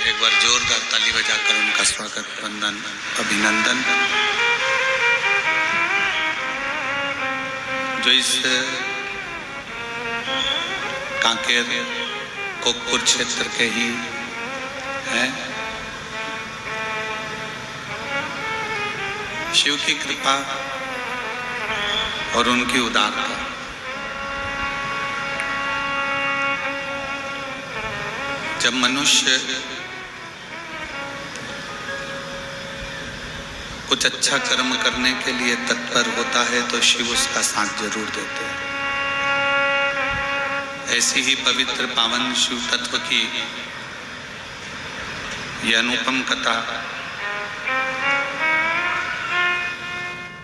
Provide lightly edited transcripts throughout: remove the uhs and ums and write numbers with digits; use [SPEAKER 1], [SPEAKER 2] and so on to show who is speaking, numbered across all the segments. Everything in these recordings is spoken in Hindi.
[SPEAKER 1] एक बार जोरदार ताली बजाकर उनका स्वागत, वंदन, अभिनंदन। जो इस कांकेर कोकपुर क्षेत्र के ही हैं, शिव की कृपा और उनकी उदारता जब मनुष्य कुछ अच्छा कर्म करने के लिए तत्पर होता है तो शिव उसका साथ जरूर देते हैं। ऐसी ही पवित्र पावन शिव तत्व की यह अनुपम कथा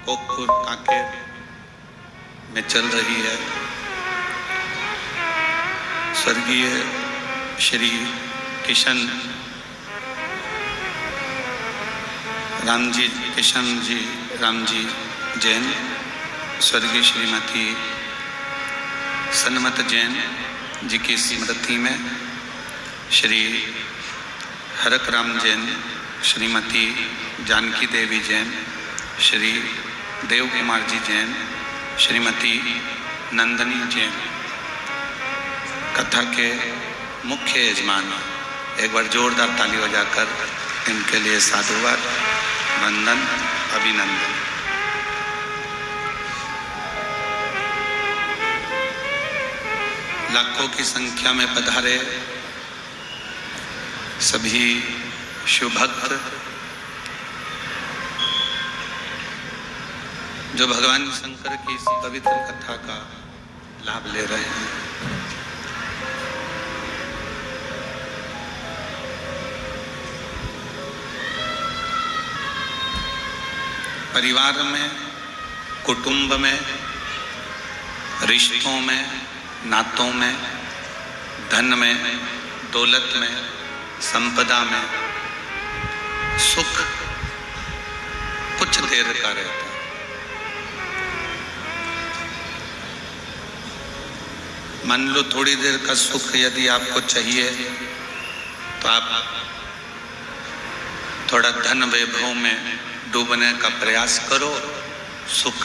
[SPEAKER 1] कोकपुर कांकेर में चल रही है। स्वर्गीय श्री किशन रामजी जैन, स्वर्गीय श्रीमती सन्मत जैन जी की स्मृति में श्री हरक राम जैन, श्रीमती जानकी देवी जैन, श्री देव कुमार जी जैन, श्रीमती नंदनी जैन कथा के मुख्य यजमान। एक बार जोरदार ताली बजाकर इनके लिए साधुवाद, वंदन, अभिनंदन। लाखों की संख्या में पधारे सभी शिव भक्त जो भगवान शंकर की इस पवित्र कथा का लाभ ले रहे हैं। परिवार में, कुटुंब में, रिश्तों में, नातों में, धन में, दौलत में, संपदा में सुख कुछ देर का रहता है। मान लो थोड़ी देर का सुख यदि आपको चाहिए तो आप थोड़ा धन वैभव में डूबने का प्रयास करो, सुख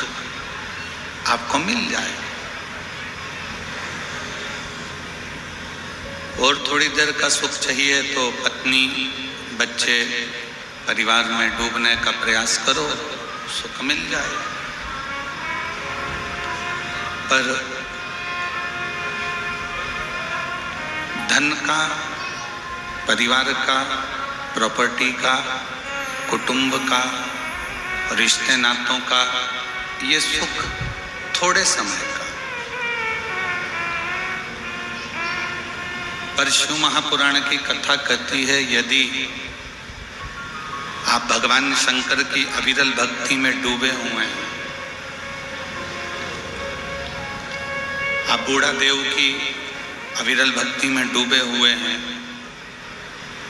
[SPEAKER 1] आपको मिल जाए। और थोड़ी देर का सुख चाहिए तो पत्नी, बच्चे, परिवार में डूबने का प्रयास करो, सुख मिल जाए। पर धन का, परिवार का, प्रॉपर्टी का, कुटुंब का, रिश्ते नातों का ये सुख थोड़े समय का। पर शिव महापुराण की कथा कहती है यदि आप भगवान शंकर की अविरल भक्ति में डूबे हुए हैं, आप बूढ़ा देव की अविरल भक्ति में डूबे हुए हैं,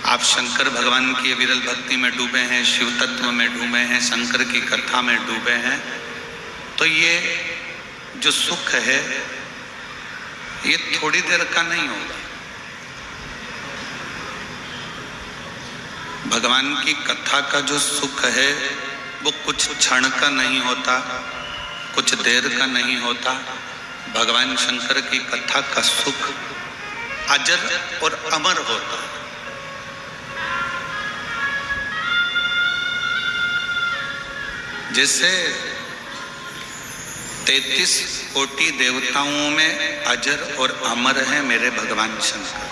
[SPEAKER 1] आप शंकर भगवान की अविरल भक्ति में डूबे हैं, शिव तत्व में डूबे हैं, शंकर की कथा में डूबे हैं, तो ये जो सुख है ये थोड़ी देर का नहीं होगा। भगवान की कथा का जो सुख है वो कुछ क्षण का नहीं होता, कुछ देर का नहीं होता। भगवान शंकर की कथा का सुख अजर और अमर होता है। जैसे 33 कोटि देवताओं में अजर और अमर है मेरे भगवान शंकर।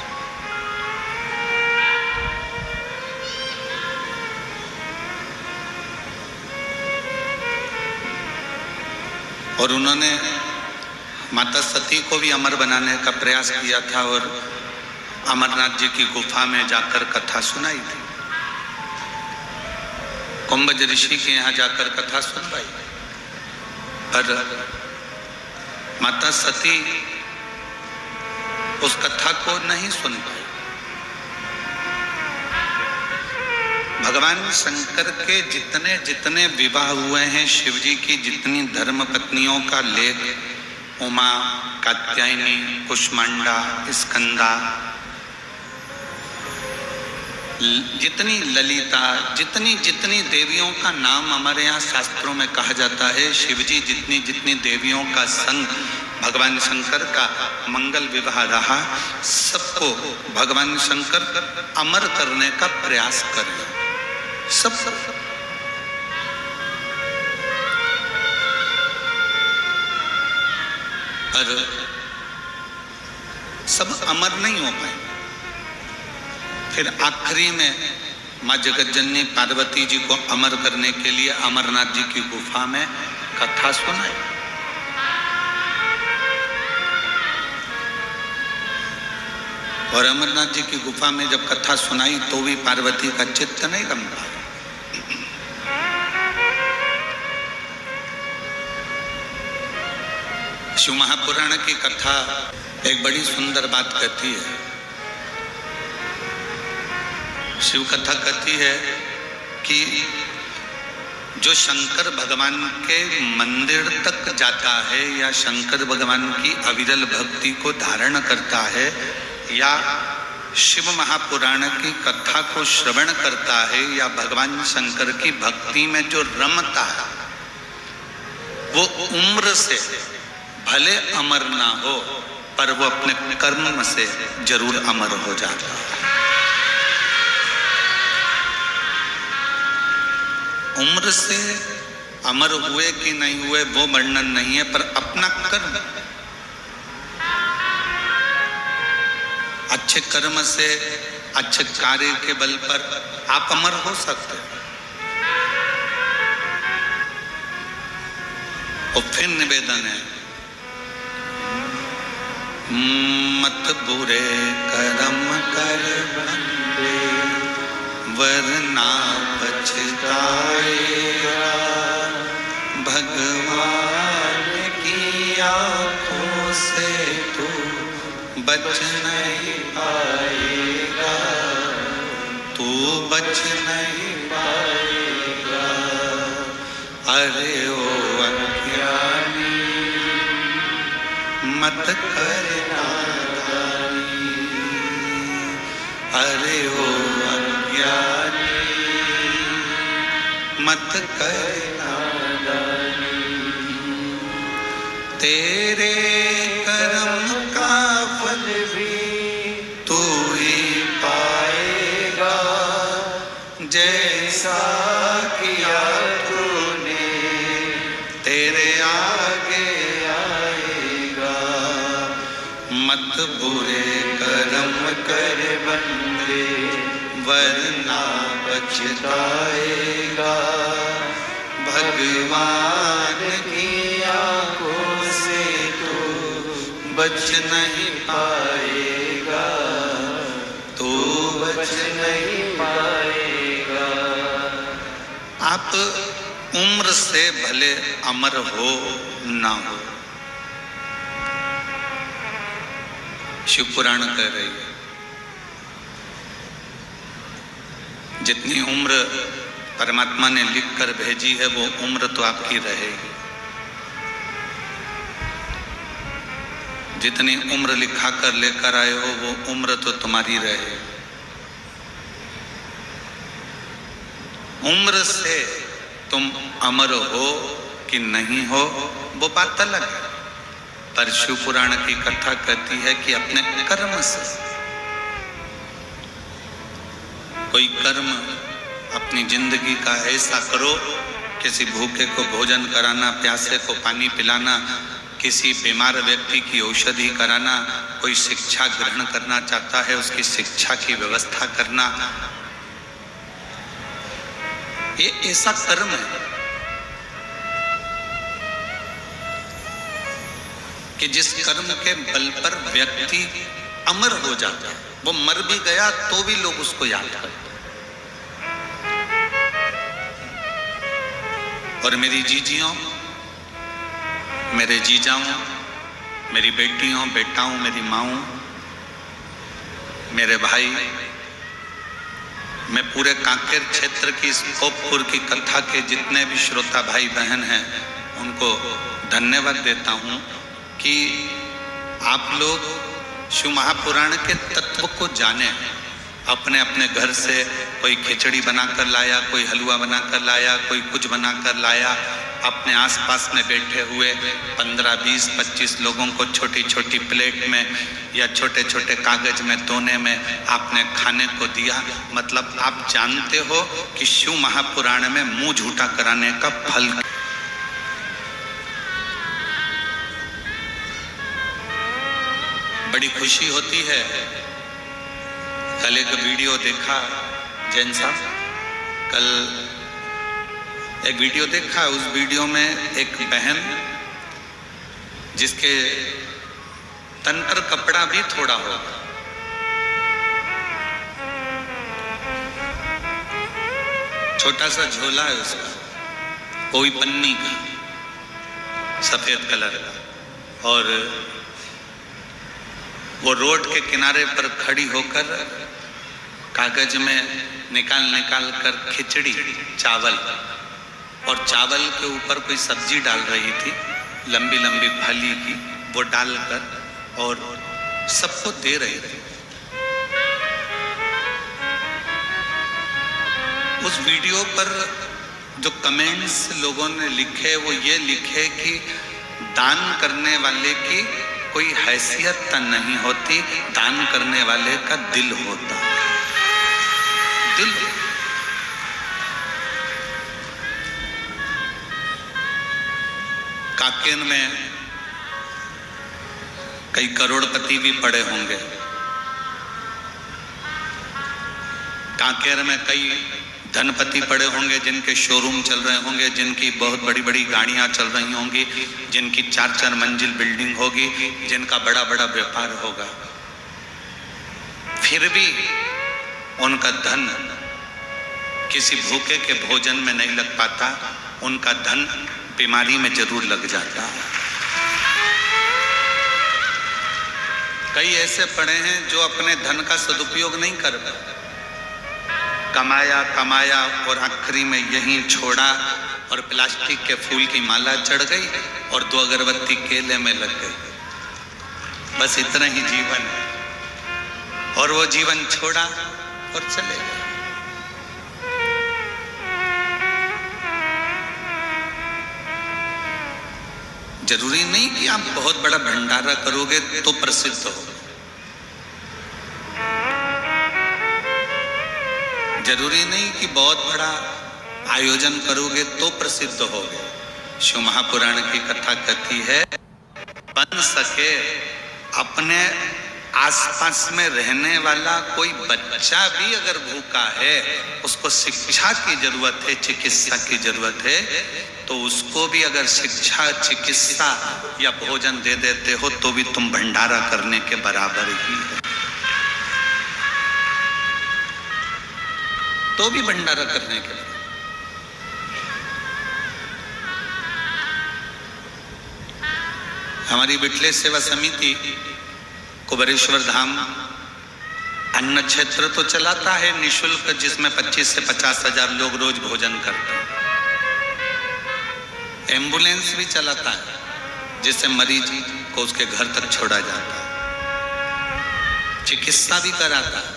[SPEAKER 1] और उन्होंने माता सती को भी अमर बनाने का प्रयास किया था और अमरनाथ जी की गुफा में जाकर कथा सुनाई थी। कुंभज ऋषि के यहाँ जाकर कथा सुनवाई, पर माता सती उस कथा को नहीं सुन पाई। भगवान शंकर के जितने जितने विवाह हुए हैं, शिव जी की जितनी धर्म पत्नियों का लेख, उमा, कात्यायनी, कुष्मांडा, स्कंदा, जितनी ललिता, जितनी जितनी देवियों का नाम हमारे यहाँ शास्त्रों में कहा जाता है, शिवजी जितनी जितनी देवियों का संग भगवान शंकर का मंगल विवाह रहा, सबको भगवान शंकर अमर करने का प्रयास करें। सब और सब अमर नहीं हो पाए। फिर आखिरी में माँ जगत जननी पार्वती जी को अमर करने के लिए अमरनाथ जी की गुफा में कथा सुनाई। और अमरनाथ जी की गुफा में जब कथा सुनाई तो भी पार्वती का चित्त नहीं रम पाया। शिव महापुराण की कथा एक बड़ी सुंदर बात कहती है। शिव कथा कहती है कि जो शंकर भगवान के मंदिर तक जाता है या शंकर भगवान की अविरल भक्ति को धारण करता है या शिव महापुराण की कथा को श्रवण करता है या भगवान शंकर की भक्ति में जो रमता है, वो उम्र से भले अमर ना हो पर वो अपने कर्म से जरूर अमर हो जाता है। उम्र से अमर हुए कि नहीं हुए वो वर्णन नहीं है, पर अपना कर्म, अच्छे कर्म से, अच्छे कार्य के बल पर आप अमर हो सकते हैं। और फिर निवेदन है, मत बुरे कर्म कर बंदे वरना पछताएगा, भगवान की आंखों से तू बच नहीं पाएगा, तू बच नहीं पाएगा। अरे ओ अज्ञानी मत कर नादानी, अरे ओ अज्ञानी मत कर नादानी। तेरे कर्म का फल भी तू ही पाएगा, जैसा किया तूने तेरे आगे आएगा। मत बुरे कर्म कर बंदे वरना पछताएगा, भगवान की आंखों से तो बच नहीं पाएगा, तो बच नहीं पाएगा। आप उम्र से भले अमर हो ना हो, शिव पुराण कह रही है, जितनी उम्र परमात्मा ने लिख कर भेजी है वो उम्र तो आपकी रहेगी। जितनी उम्र लिखा कर लेकर आए हो वो उम्र तो तुम्हारी रहेगी। उम्र से तुम अमर हो कि नहीं हो वो बात अलग है, पर शिव पुराण की कथा कहती है कि अपने कर्म से, कोई कर्म अपनी जिंदगी का ऐसा करो, किसी भूखे को भोजन कराना, प्यासे को पानी पिलाना, किसी बीमार व्यक्ति की औषधि कराना, कोई शिक्षा ग्रहण करना चाहता है उसकी शिक्षा की व्यवस्था करना, ये ऐसा कर्म है कि जिस कर्म के बल पर व्यक्ति अमर हो जाता है। वो मर भी गया तो भी लोग उसको याद करते। और मेरी जीजियों, मेरे जीजाओं, मेरी बेटियों, बेटाओं, मेरी माओं, मेरे भाई, मैं पूरे कांकेर क्षेत्र की इस भोजपुर की कथा के जितने भी श्रोता भाई बहन हैं उनको धन्यवाद देता हूं कि आप लोग शिव महापुराण के तत्व को जाने अपने अपने घर से कोई खिचड़ी बनाकर लाया, कोई हलवा बनाकर लाया, कोई कुछ बनाकर लाया। अपने आसपास में बैठे हुए 15, 20, 25 लोगों को छोटी छोटी प्लेट में या छोटे छोटे कागज में दोने में आपने खाने को दिया। मतलब आप जानते हो कि शिव महापुराण में मुंह झूठा कराने का फल। बड़ी खुशी होती है। कल एक वीडियो देखा जैन साहब, कल एक वीडियो देखा। उस वीडियो में एक बहन जिसके तन पर कपड़ा भी थोड़ा होगा, छोटा सा झोला है उसका, कोई पन्नी का, सफेद कलर का, और वो रोड के किनारे पर खड़ी होकर कागज में निकाल निकाल कर खिचड़ी, चावल, और चावल के ऊपर कोई सब्जी डाल रही थी, लंबी लंबी फली की, वो डालकर और सबको दे रही थी। उस वीडियो पर जो कमेंट्स लोगों ने लिखे वो ये लिखे कि दान करने वाले की कोई हैसियत नहीं होती, दान करने वाले का दिल होता है। दिल। काकेर में कई करोड़पति भी पड़े होंगे, काकेर में कई धनपति पड़े होंगे जिनके शोरूम चल रहे होंगे, जिनकी बहुत बड़ी बड़ी गाड़ियां चल रही होंगी, जिनकी 4-4 मंजिल बिल्डिंग होगी, जिनका बड़ा बड़ा व्यापार होगा। फिर भी उनका धन किसी भूखे के भोजन में नहीं लग पाता, उनका धन बीमारी में जरूर लग जाता। कई ऐसे पड़े हैं जो अपने धन का सदुपयोग नहीं कर पाते, कमाया कमाया और आखिरी में यहीं छोड़ा और प्लास्टिक के फूल की माला चढ़ गई और 2 अगरबत्ती केले में लग गई। बस इतना ही जीवन है, और वो जीवन छोड़ा और चले गए। जरूरी नहीं कि आप बहुत बड़ा भंडारा करोगे तो प्रसिद्ध हो, जरूरी नहीं कि बहुत बड़ा आयोजन करोगे तो प्रसिद्ध होगे। शिव महापुराण की कथा कहती है, बन सके अपने आसपास में रहने वाला कोई बच्चा भी अगर भूखा है, उसको शिक्षा की जरूरत है, चिकित्सा की जरूरत है, तो उसको भी अगर शिक्षा, चिकित्सा या भोजन दे देते हो तो भी तुम भंडारा करने के बराबर ही है, तो भी भंडारा करने के लिए। हमारी बिटले सेवा समिति कुबेरेश्वर धाम अन्न क्षेत्र तो चलाता है निःशुल्क, जिसमें 25 से 50 हजार लोग रोज भोजन करते हैं। एम्बुलेंस भी चलाता है, जिससे मरीज को उसके घर तक छोड़ा जाता है। चिकित्सा भी कराता है।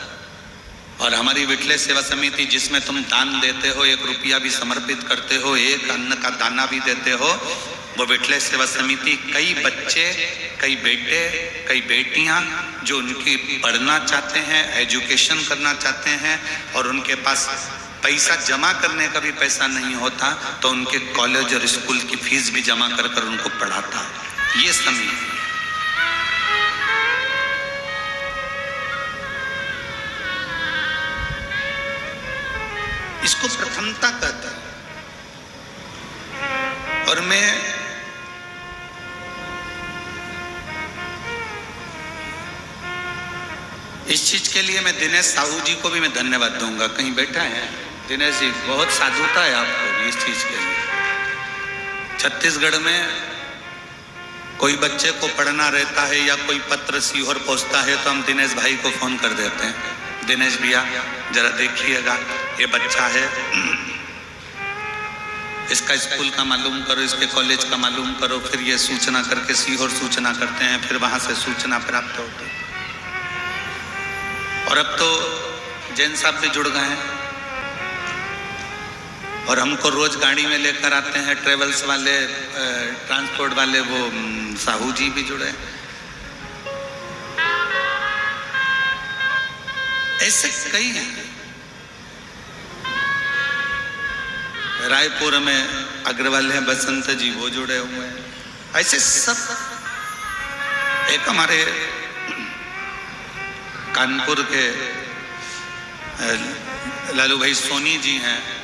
[SPEAKER 1] और हमारी विटले सेवा समिति, जिसमें तुम दान देते हो, 1 रुपया भी समर्पित करते हो, 1 अन्न का दाना भी देते हो, वो विटले सेवा समिति कई बच्चे, कई बेटे, कई बेटियां जो उनकी पढ़ना चाहते हैं, एजुकेशन करना चाहते हैं, और उनके पास पैसा जमा करने का भी पैसा नहीं होता, तो उनके कॉलेज और स्कूल की फीस भी जमा कर कर उनको पढ़ाता है। ये समिति इसको प्रथमता कहता है। और मैं इस चीज के लिए मैं दिनेश साहू जी को भी मैं धन्यवाद दूंगा। कहीं बैठा है दिनेश जी, बहुत साधुता है आपको इस चीज के लिए। छत्तीसगढ़ में कोई बच्चे को पढ़ना रहता है या कोई पत्र सीहोर पहुंचता है तो हम दिनेश भाई को फोन कर देते हैं, दिनेश भैया जरा देखिएगा, ये बच्चा है, इसका स्कूल का मालूम करो, इसके कॉलेज का मालूम करो। फिर ये सूचना करके सीहोर सूचना करते हैं, फिर वहां से सूचना प्राप्त होती है। और अब तो जैन साहब भी जुड़ गए हैं और हमको रोज गाड़ी में लेकर आते हैं ट्रेवल्स वाले, ट्रांसपोर्ट वाले, वो साहू जी भी जुड़े। ऐसे कई हैं। रायपुर में अग्रवाल हैं बसंत जी, वो जुड़े हुए हैं। ऐसे सब। एक हमारे कानपुर के लालू भाई सोनी जी हैं।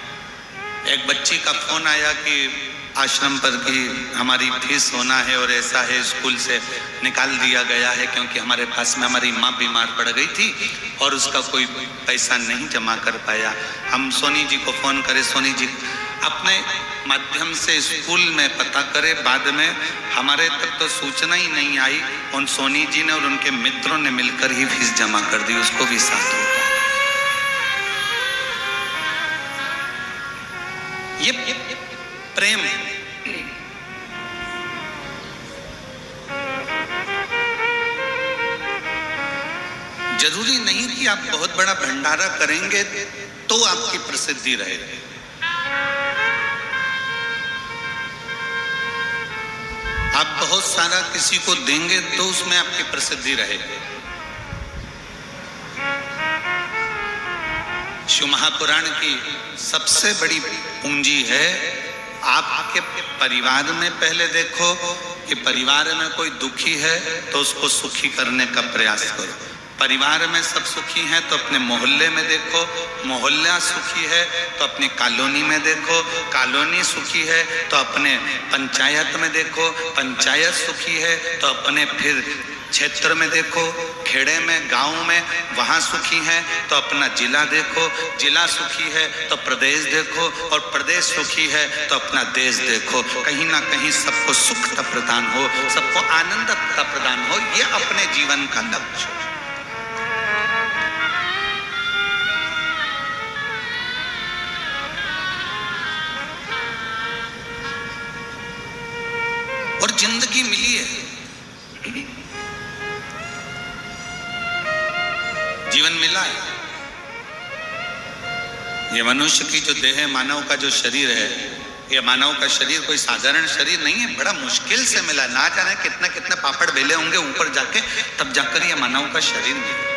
[SPEAKER 1] एक बच्ची का फोन आया कि आश्रम पर कि हमारी फीस होना है और ऐसा है, स्कूल से निकाल दिया गया है क्योंकि हमारे पास में हमारी माँ बीमार पड़ गई थी और उसका कोई पैसा नहीं जमा कर पाया। हम सोनी जी को फोन करे, सोनी जी अपने माध्यम से स्कूल में पता करे। बाद में हमारे तक तो सूचना ही नहीं आई। उन सोनी जी ने और उनके मित्रों ने मिलकर ही फीस जमा कर दी, उसको भी साथ होता। ये प्रेम है। जरूरी नहीं कि आप बहुत बड़ा भंडारा करेंगे तो आपकी प्रसिद्धि रहेगी। आप बहुत सारा किसी को देंगे तो उसमें आपकी प्रसिद्धि रहेगी। शिव महापुराण की सबसे बड़ी पूंजी है, आपके परिवार में पहले देखो कि परिवार में कोई दुखी है तो उसको सुखी करने का प्रयास करो। परिवार में सब सुखी हैं तो अपने मोहल्ले में देखो, मोहल्ला सुखी है तो अपनी कॉलोनी में देखो, कॉलोनी सुखी है तो अपने पंचायत में देखो, पंचायत सुखी है तो अपने फिर क्षेत्र में देखो, खेड़े में, गांव में, वहां सुखी है तो अपना जिला देखो, जिला सुखी है तो प्रदेश देखो, और प्रदेश सुखी है तो अपना देश देखो। कहीं ना कहीं सबको सुख प्रदान हो, सबको आनंद प्रदान हो, ये अपने जीवन का लक्ष्य। और जिंदगी मिली है, जीवन मिला है। ये मनुष्य की जो देह है, मानव का जो शरीर है, ये मानव का शरीर कोई साधारण शरीर नहीं है, बड़ा मुश्किल से मिला। ना जाने कितना कितना पापड़ बेले होंगे ऊपर जाके, तब जाकर ये मानव का शरीर मिला।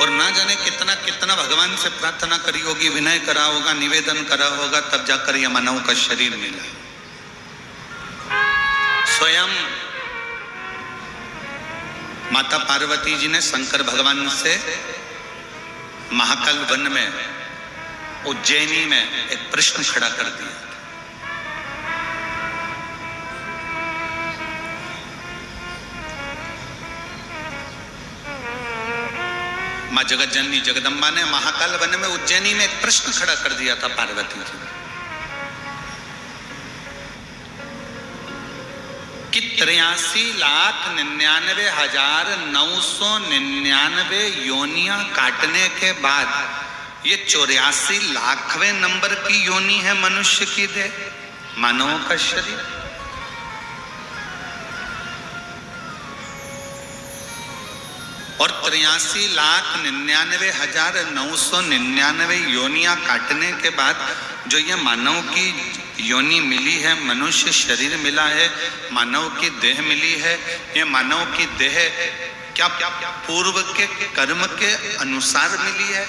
[SPEAKER 1] और ना जाने कितना कितना भगवान से प्रार्थना करी होगी, विनय करा होगा, निवेदन करा होगा, तब जाकर यह मानव का शरीर मिला। स्वयं माता पार्वती जी ने शंकर भगवान से महाकाल वन में, उज्जैनी में एक प्रश्न खड़ा कर दिया। माँ जगत जननी जगदम्बा ने महाकाल वन में, उज्जैनी में एक प्रश्न खड़ा कर दिया था पार्वती जी कि 83,99,999 योनियां काटने के बाद ये 84,00,000वें नंबर की योनि है मनुष्य की देह, मानव का शरीर। और 83,99,999 योनियां काटने के बाद जो ये मानव की योनि मिली है, मनुष्य शरीर मिला है, मानव की देह मिली है, ये मानव की देह क्या पूर्व के कर्म के अनुसार मिली है?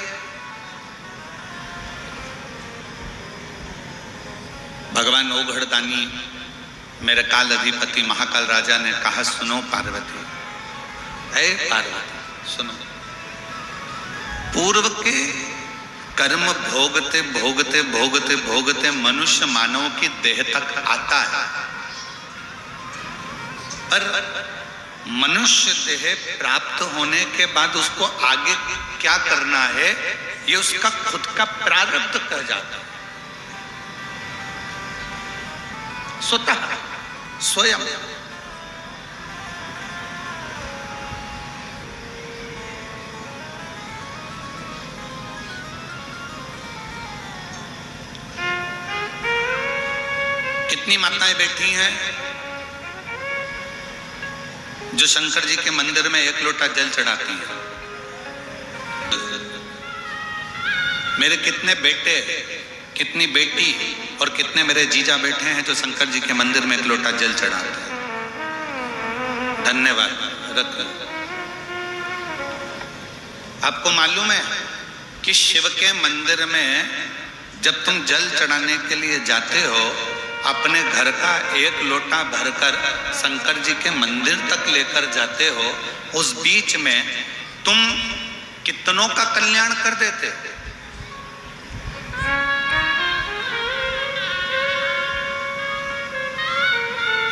[SPEAKER 1] भगवान ओघड़दानी मेरे काल अधिपति महाकाल राजा ने कहा, सुनो पार्वती, हे पार्वती सुनो, पूर्व के कर्म भोगते भोगते भोगते भोगते मनुष्य मानव की देह तक आता है, पर मनुष्य देह प्राप्त होने के बाद उसको आगे क्या करना है ये उसका खुद का प्रारब्ध कह जाता है। स्वतः स्वयं कितनी माताएं बैठी हैं जो शंकर जी के मंदिर में एक लोटा जल चढ़ाती हैं। मेरे कितने बेटे, कितनी बेटी और कितने मेरे जीजा बैठे हैं जो शंकर जी के मंदिर में एक लोटा जल चढ़ाते हैं। धन्यवाद। आपको मालूम है कि शिव के मंदिर में जब तुम जल चढ़ाने के लिए जाते हो, अपने घर का एक लोटा भरकर शंकर जी के मंदिर तक लेकर जाते हो, उस बीच में तुम कितनों का कल्याण कर देते हो।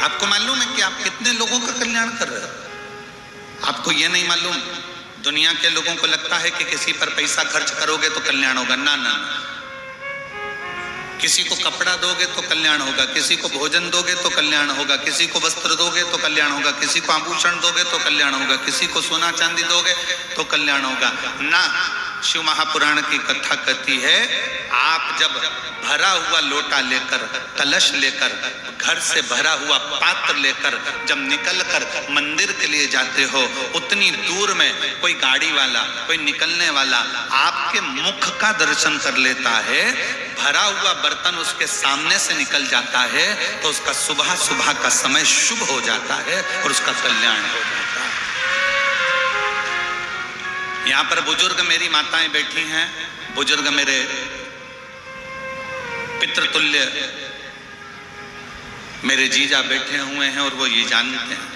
[SPEAKER 1] आपको मालूम है कि आप कितने लोगों का कल्याण कर रहे हो? आपको यह नहीं मालूम। दुनिया के लोगों को लगता है कि किसी पर पैसा खर्च करोगे तो कल्याण होगा। ना ना, किसी को कपड़ा दोगे तो कल्याण होगा, किसी को भोजन दोगे तो कल्याण होगा, किसी को वस्त्र दोगे तो कल्याण होगा, किसी को आभूषण दोगे तो कल्याण होगा, किसी को सोना चांदी दोगे तो कल्याण होगा। ना, शिव महापुराण की कथा कहती है, आप जब भरा हुआ लोटा लेकर, कलश लेकर, घर से भरा हुआ पात्र लेकर जब निकलकर मंदिर के लिए जाते हो, उतनी दूर में कोई गाड़ी वाला, कोई निकलने वाला आपके मुख का दर्शन कर लेता है, भरा हुआ बर्तन उसके सामने से निकल जाता है, तो उसका सुबह सुबह का समय शुभ हो जाता है और उसका कल्याण हो जाता है। यहाँ पर बुजुर्ग मेरी माताएं बैठी हैं, बुजुर्ग मेरे पितृतुल्य मेरे जीजा बैठे हुए हैं और वो ये जानते हैं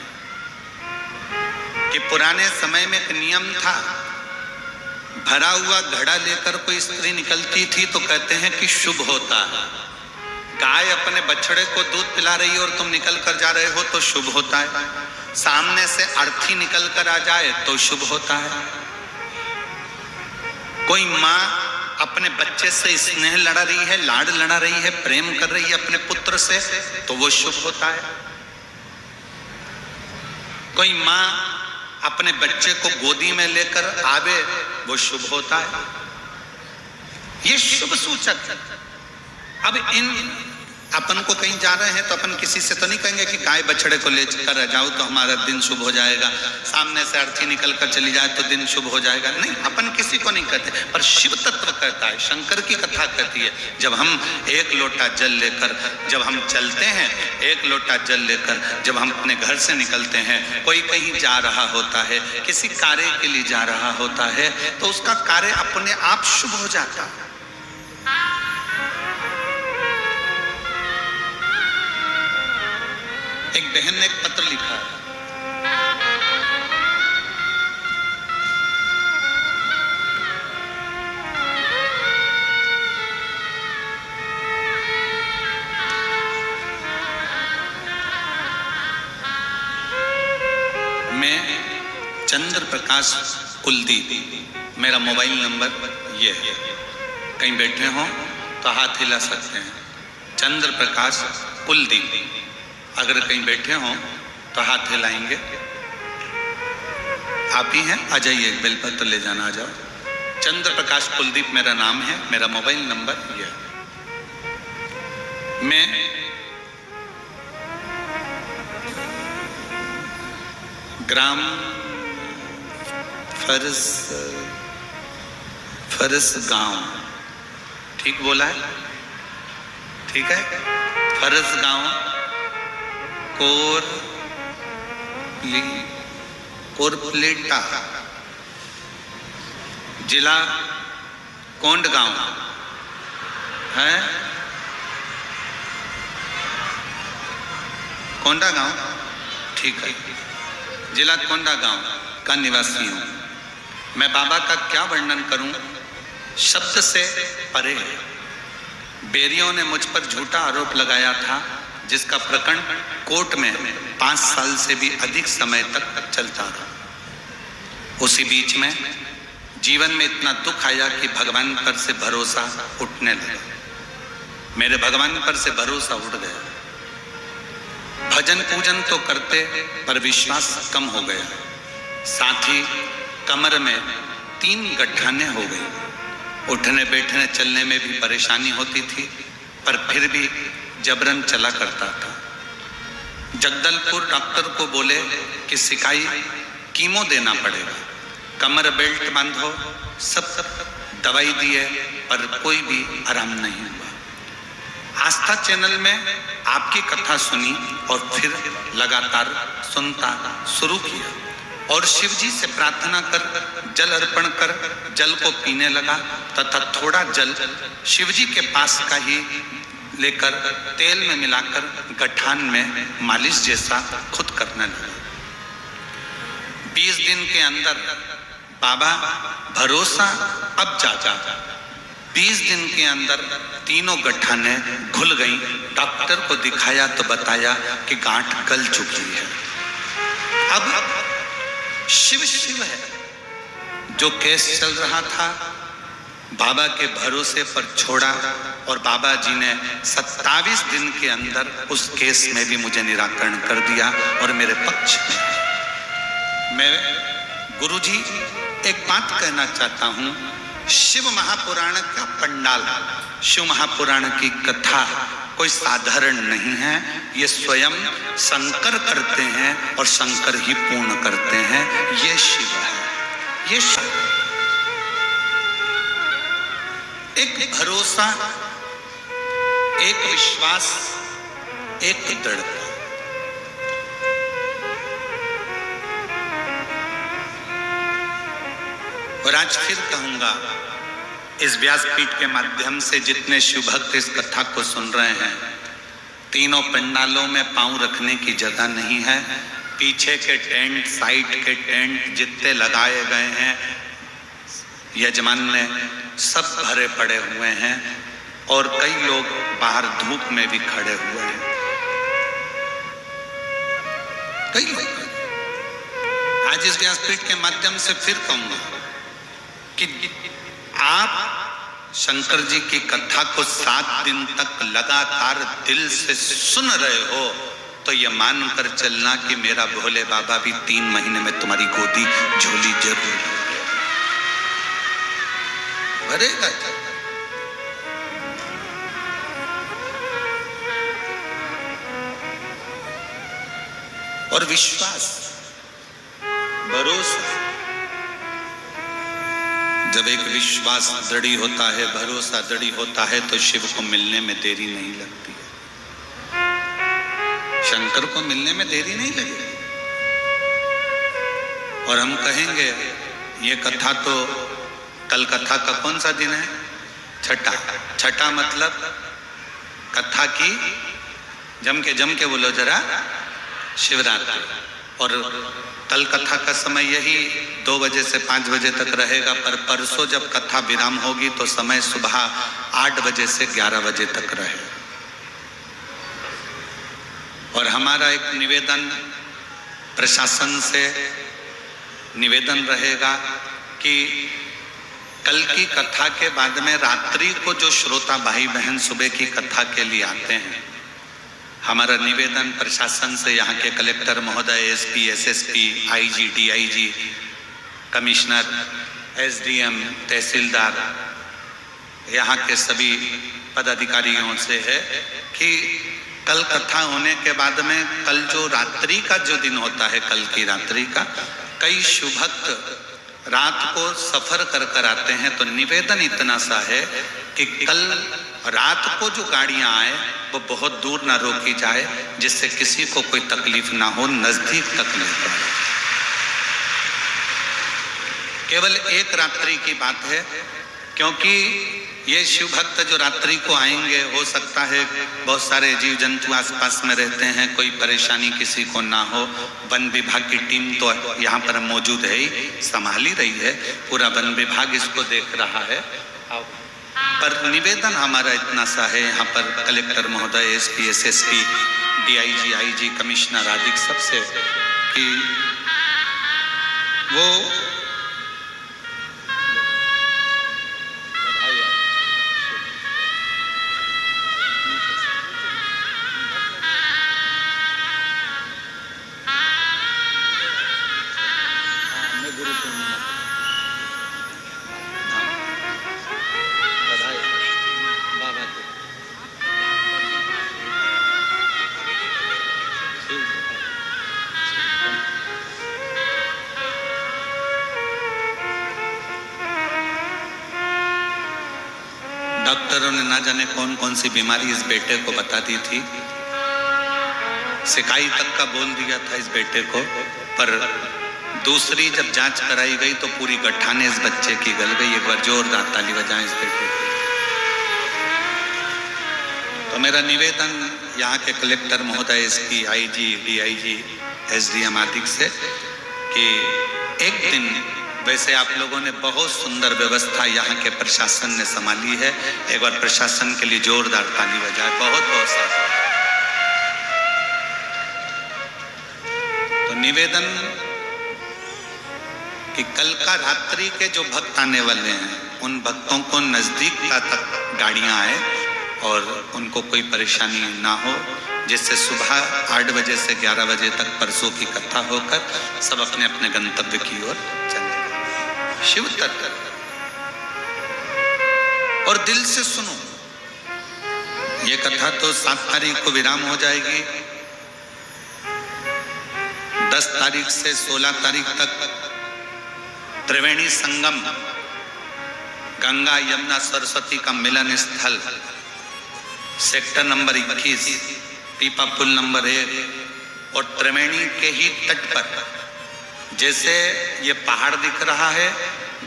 [SPEAKER 1] कि पुराने समय में एक नियम था, भरा हुआ घड़ा लेकर कोई स्त्री निकलती थी तो कहते हैं कि शुभ होता है। गाय अपने बछड़े को दूध पिला रही है और तुम निकल कर जा रहे हो तो शुभ होता है। सामने से अर्थी निकल कर आ जाए तो शुभ होता है। कोई माँ अपने बच्चे से स्नेह लड़ा रही है, लाड लड़ा रही है, प्रेम कर रही है अपने पुत्र से, तो वो शुभ होता है। कोई माँ अपने बच्चे को गोदी में लेकर आवे, वो शुभ होता है। ये शुभ सूचक। अब अपन को कहीं जा रहे हैं तो अपन किसी से तो नहीं कहेंगे कि गाय बछड़े को लेकर जाओ तो हमारा दिन शुभ हो जाएगा, सामने से अर्थी निकल कर चली जाए तो दिन शुभ हो जाएगा। नहीं, अपन किसी को नहीं कहते, पर शिव तत्व कहता है, शंकर की कथा कहती है, जब हम एक लोटा जल लेकर जब हम चलते हैं, एक लोटा जल लेकर जब हम अपने घर से निकलते हैं, कोई कहीं जा रहा होता है, किसी कार्य के लिए जा रहा होता है, तो उसका कार्य अपने आप शुभ हो जाता है। एक बहन ने एक पत्र लिखा है, मैं चंद्र प्रकाश कुलदीप, मेरा मोबाइल नंबर ये है, कहीं बैठे हो तो हाथ हिला सकते हैं। चंद्र प्रकाश कुलदीप, अगर कहीं बैठे हो तो हाथ हिलाएंगे। आप ही हैं, आ जाइए, एक बेलपत्र ले जाना, आ जाओ। चंद्र प्रकाश कुलदीप मेरा नाम है, मेरा मोबाइल नंबर यह है। मैं ग्राम फरस गांव, ठीक बोला है? ठीक है, फरस गांव, कोरपलेटा, जिला कोंडगांव है, कोंडागांव, ठीक है, जिला कोंडागांव का निवासी हूं। मैं बाबा का क्या वर्णन करूं, शब्द से परे है। बेरियों ने मुझ पर झूठा आरोप लगाया था, जिसका प्रकरण कोर्ट में 5 साल से भी अधिक समय तक चलता रहा। उसी बीच में जीवन में इतना दुख आया कि भगवान पर से भरोसा उठने लगा। मेरे भगवान पर से भरोसा उठ गया। भजन पूजन तो करते पर विश्वास कम हो गया। साथ ही कमर में 3 गठाने हो गई। उठने बैठने चलने में भी परेशानी होती थी, पर फिर भी जबरन चला करता था। जगदलपुर डॉक्टर को बोले कि सिकाई कीमो देना पड़ेगा, कमर बेल्ट बांधो, सब दवाई दिए पर कोई भी आराम नहीं हुआ। आस्था चैनल में आपकी कथा सुनी और फिर लगातार सुनता शुरू किया और शिव जी से प्रार्थना कर जल अर्पण कर जल को पीने लगा तथा थोड़ा जल शिव जी के पास का ही लेकर तेल में मिलाकर गठान में मालिश जैसा खुद करने लगा। 20 दिन के अंदर बाबा भरोसा अब जागा। 20 दिन के अंदर तीनों गठाने घुल गई। डॉक्टर को दिखाया तो बताया कि गांठ गल चुकी है। अब शिव शिव है। जो केस चल रहा था बाबा के भरोसे पर छोड़ा और बाबा जी ने 27 दिन के अंदर उस केस में भी मुझे निराकरण कर दिया और मेरे पक्ष में। मैं गुरुजी एक बात कहना चाहता हूं, शिव महापुराण का पंडाल, शिव महापुराण की कथा कोई साधारण नहीं है। ये स्वयं शंकर करते हैं और शंकर ही पूर्ण करते हैं। ये शिव है, ये शिव। एक भरोसा, एक विश्वास, एक दृढ़ता। और आज फिर कहूंगा, इस व्यासपीठ के माध्यम से जितने शिव भक्त इस कथा को सुन रहे हैं, तीनों पंडालों में पांव रखने की जगह नहीं है। पीछे के टेंट, साइड के टेंट जितने लगाए गए हैं यजमान ने, सब भरे पड़े हुए हैं और कई लोग बाहर धूप में भी खड़े हुए हैं। कई लोग। आज इस व्यासपीठ के माध्यम से फिर कहूंगा कि आप शंकर जी की कथा को 7 दिन तक लगातार दिल से सुन रहे हो तो ये मानकर चलना कि मेरा भोले बाबा भी 3 महीने में तुम्हारी गोदी झोली जरूर भरेगा। और विश्वास, भरोसा, जब एक विश्वास दृढ़ होता है, भरोसा दृढ़ होता है तो शिव को मिलने में देरी नहीं लगती है। शंकर को मिलने में देरी नहीं लगेगी। और हम कहेंगे ये कथा तो, कल कथा का कौन सा दिन है? छठा मतलब कथा की जम के बोलो जरा, शिवरात्रि। और कल कथा का समय यही 2 बजे से 5 बजे तक रहेगा, पर परसों जब कथा विराम होगी तो समय सुबह 8 बजे से 11 बजे तक रहे। और हमारा एक निवेदन प्रशासन से निवेदन रहेगा कि कल की कथा के बाद में रात्रि को जो श्रोता भाई बहन सुबह की कथा के लिए आते हैं, हमारा निवेदन प्रशासन से, यहाँ के कलेक्टर महोदय, SP, SSP, IG, DIG, commissioner, SDM, tehsildar, यहाँ के सभी पदाधिकारियों से है कि कल कथा होने के बाद में कल जो रात्रि का जो दिन होता है, कल की रात्रि का, कई शुभ भक्त रात को सफर कर आते हैं, तो निवेदन इतना सा है कि कल रात को जो गाड़ियां आए वो बहुत दूर ना रोकी जाए, जिससे किसी को कोई तकलीफ ना हो, नजदीक तक नहीं पड़े। केवल एक रात्रि की बात है, क्योंकि ये शिव भक्त जो रात्रि को आएंगे, हो सकता है बहुत सारे जीव जंतु आसपास में रहते हैं, कोई परेशानी किसी को ना हो। वन विभाग की टीम तो यहाँ पर मौजूद है ही, संभाल ही रही है, पूरा वन विभाग इसको देख रहा है। पर निवेदन हमारा इतना सा है यहाँ पर कलेक्टर महोदय, SP, SSP, DIG, IG, commissioner आदि सबसे, कि वो डॉक्टरों ने ना जाने कौन कौन सी बीमारी इस बेटे को बता दी थी, सिकाई तक का बोल दिया था इस बेटे को, पर दूसरी जब जांच कराई गई तो पूरी गठाने इस बच्चे की गल गई। एक बार जोरदार ताली बजाएं इस बेटे को। तो मेरा निवेदन यहाँ के कलेक्टर महोदय, इसकी आईजी, डीआईजी, एसडीएम आदि से कि एक दिन, वैसे आप लोगों ने बहुत सुंदर व्यवस्था यहाँ के प्रशासन ने संभाली है, एक बार प्रशासन के लिए जोरदार ताली बजाए। बहुत बहुत सारा तो निवेदन कि कल का रात्रि के जो भक्त आने वाले हैं उन भक्तों को नजदीकता तक गाड़ियां आए और उनको कोई परेशानी ना हो, जिससे सुबह 8 बजे से 11 बजे तक परसों की कथा होकर सब अपने अपने गंतव्य की ओर चले। शिव तत्व और दिल से सुनो, ये कथा तो 7 तारीख को विराम हो जाएगी। 10 तारीख से 16 तारीख तक त्रिवेणी संगम, गंगा यमुना सरस्वती का मिलन स्थल, सेक्टर नंबर 21, पीपा पुल नंबर 1 और त्रिवेणी के ही तट पर, जैसे ये पहाड़ दिख रहा है,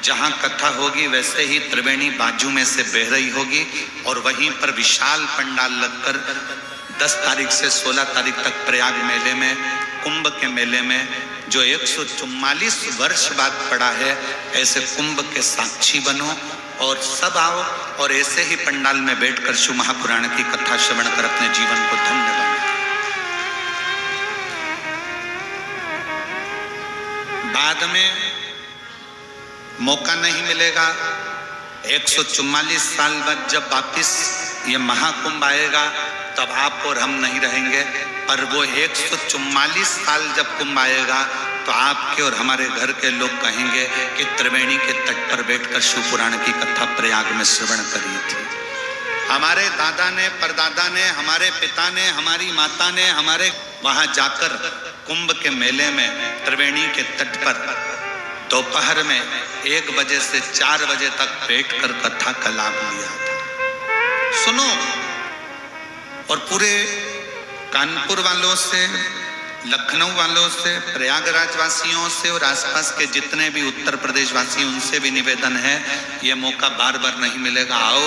[SPEAKER 1] जहां कथा होगी वैसे ही त्रिवेणी बाजू में से बह रही होगी और वहीं पर विशाल पंडाल लगकर 10 तारीख से 16 तारीख तक प्रयाग मेले में, कुंभ के मेले में, जो 144 वर्ष बाद पड़ा है, ऐसे कुंभ के साक्षी बनो और सब आओ और ऐसे ही पंडाल में बैठकर शिव महापुराण की कथा श्रवण कर अपने जीवन को धन्य बनाओ। बाद में मौका नहीं मिलेगा। 144 साल बाद जब वापिस ये महाकुंभ आएगा तब आप और हम नहीं रहेंगे, पर वो 144 साल जब कुंभ आएगा तो आपके और हमारे घर के लोग कहेंगे कि त्रिवेणी के तट पर बैठकर शिव पुराण की कथा प्रयाग में श्रवण करी थी। हमारे दादा ने, परदादा ने, हमारे पिता ने, हमारी माता ने, हमारे वहां जाकर कुंभ के मेले में त्रिवेणी के तट पर दोपहर में 1 बजे से 4 बजे तक बैठकर कथा का लाभ लिया था। सुनो, और पूरे कानपुर वालों से, लखनऊ वालों से, प्रयागराज वासियों से और आसपास के जितने भी उत्तर प्रदेश वासी, उनसे भी निवेदन है, ये मौका बार बार नहीं मिलेगा। आओ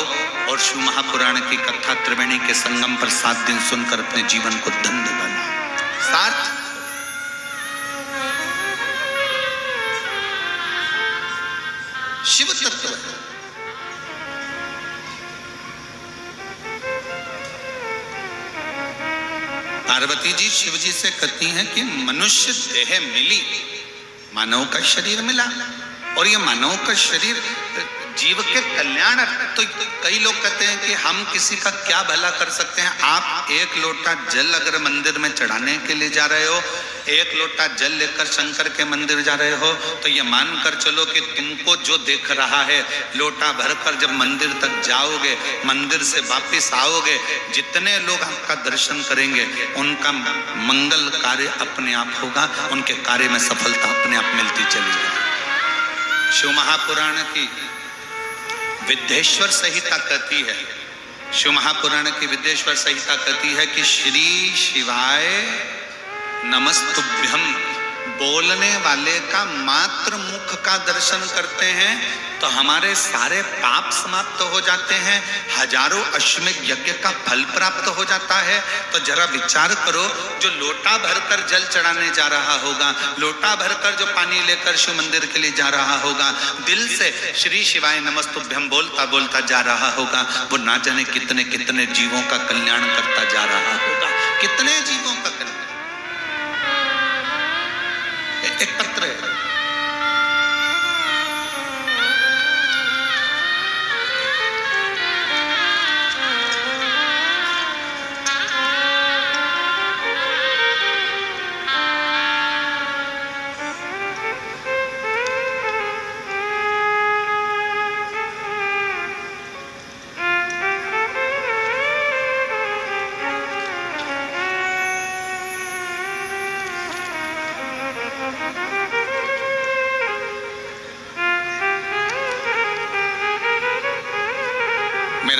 [SPEAKER 1] और शिव महापुराण की कथा त्रिवेणी के संगम पर 7 दिन सुनकर अपने जीवन को धन्य बनाओ। साथ शिव तत्व है। पार्वती जी शिव जी से कहती हैं कि मनुष्य देह मिली, मानव का शरीर मिला, और ये मानव का शरीर जीव के कल्याण। तो कई लोग कहते हैं कि हम किसी का क्या भला कर सकते हैं। आप 1 लोटा जल अगर मंदिर में चढ़ाने के लिए जा रहे हो, 1 लोटा जल लेकर शंकर के मंदिर जा रहे हो, तो ये मान कर चलो कि तुमको जो देख रहा है, लोटा भरकर जब मंदिर तक जाओगे, मंदिर से वापिस आओगे, जितने लोग आपका दर्शन करेंगे उनका मंगल कार्य अपने आप होगा, उनके कार्य में सफलता अपने आप मिलती चली जाएगी। शिव महापुराण की विद्येश्वर संहिता कहती है, शिव महापुराण की विद्येश्वर संहिता कहती है कि श्री शिवाय नमस्तुभ्यम, बोलने वाले का मात्र मुख का दर्शन करते हैं तो हमारे सारे पाप समाप्त हो जाते हैं, हजारों अश्वमेध यज्ञ का फल प्राप्त हो जाता है। तो जरा विचार करो, जो लोटा भरकर जल चढ़ाने जा रहा होगा, लोटा भरकर जो पानी लेकर शिव मंदिर के लिए जा रहा होगा, दिल से श्री शिवाय नमस्तुभ्यम बोलता बोलता जा रहा होगा, वो ना जाने कितने कितने जीवों का कल्याण करता जा रहा होगा। कितने जीवों का कल्याण। एक पत्र है,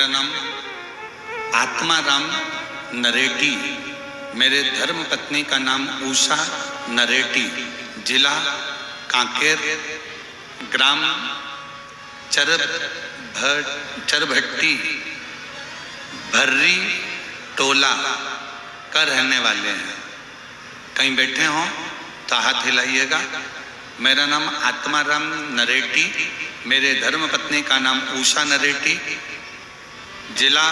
[SPEAKER 1] मेरा नाम आत्माराम नरेटी, मेरे धर्म पत्नी का नाम उषा नरेटी, जिला कांकेर, ग्राम चरभट्टी भर्री टोला का रहने वाले हैं। कहीं बैठे हों तो हाथ हिलाइएगा। मेरा नाम आत्माराम नरेटी, मेरे धर्म पत्नी का नाम उषा नरेटी, जिला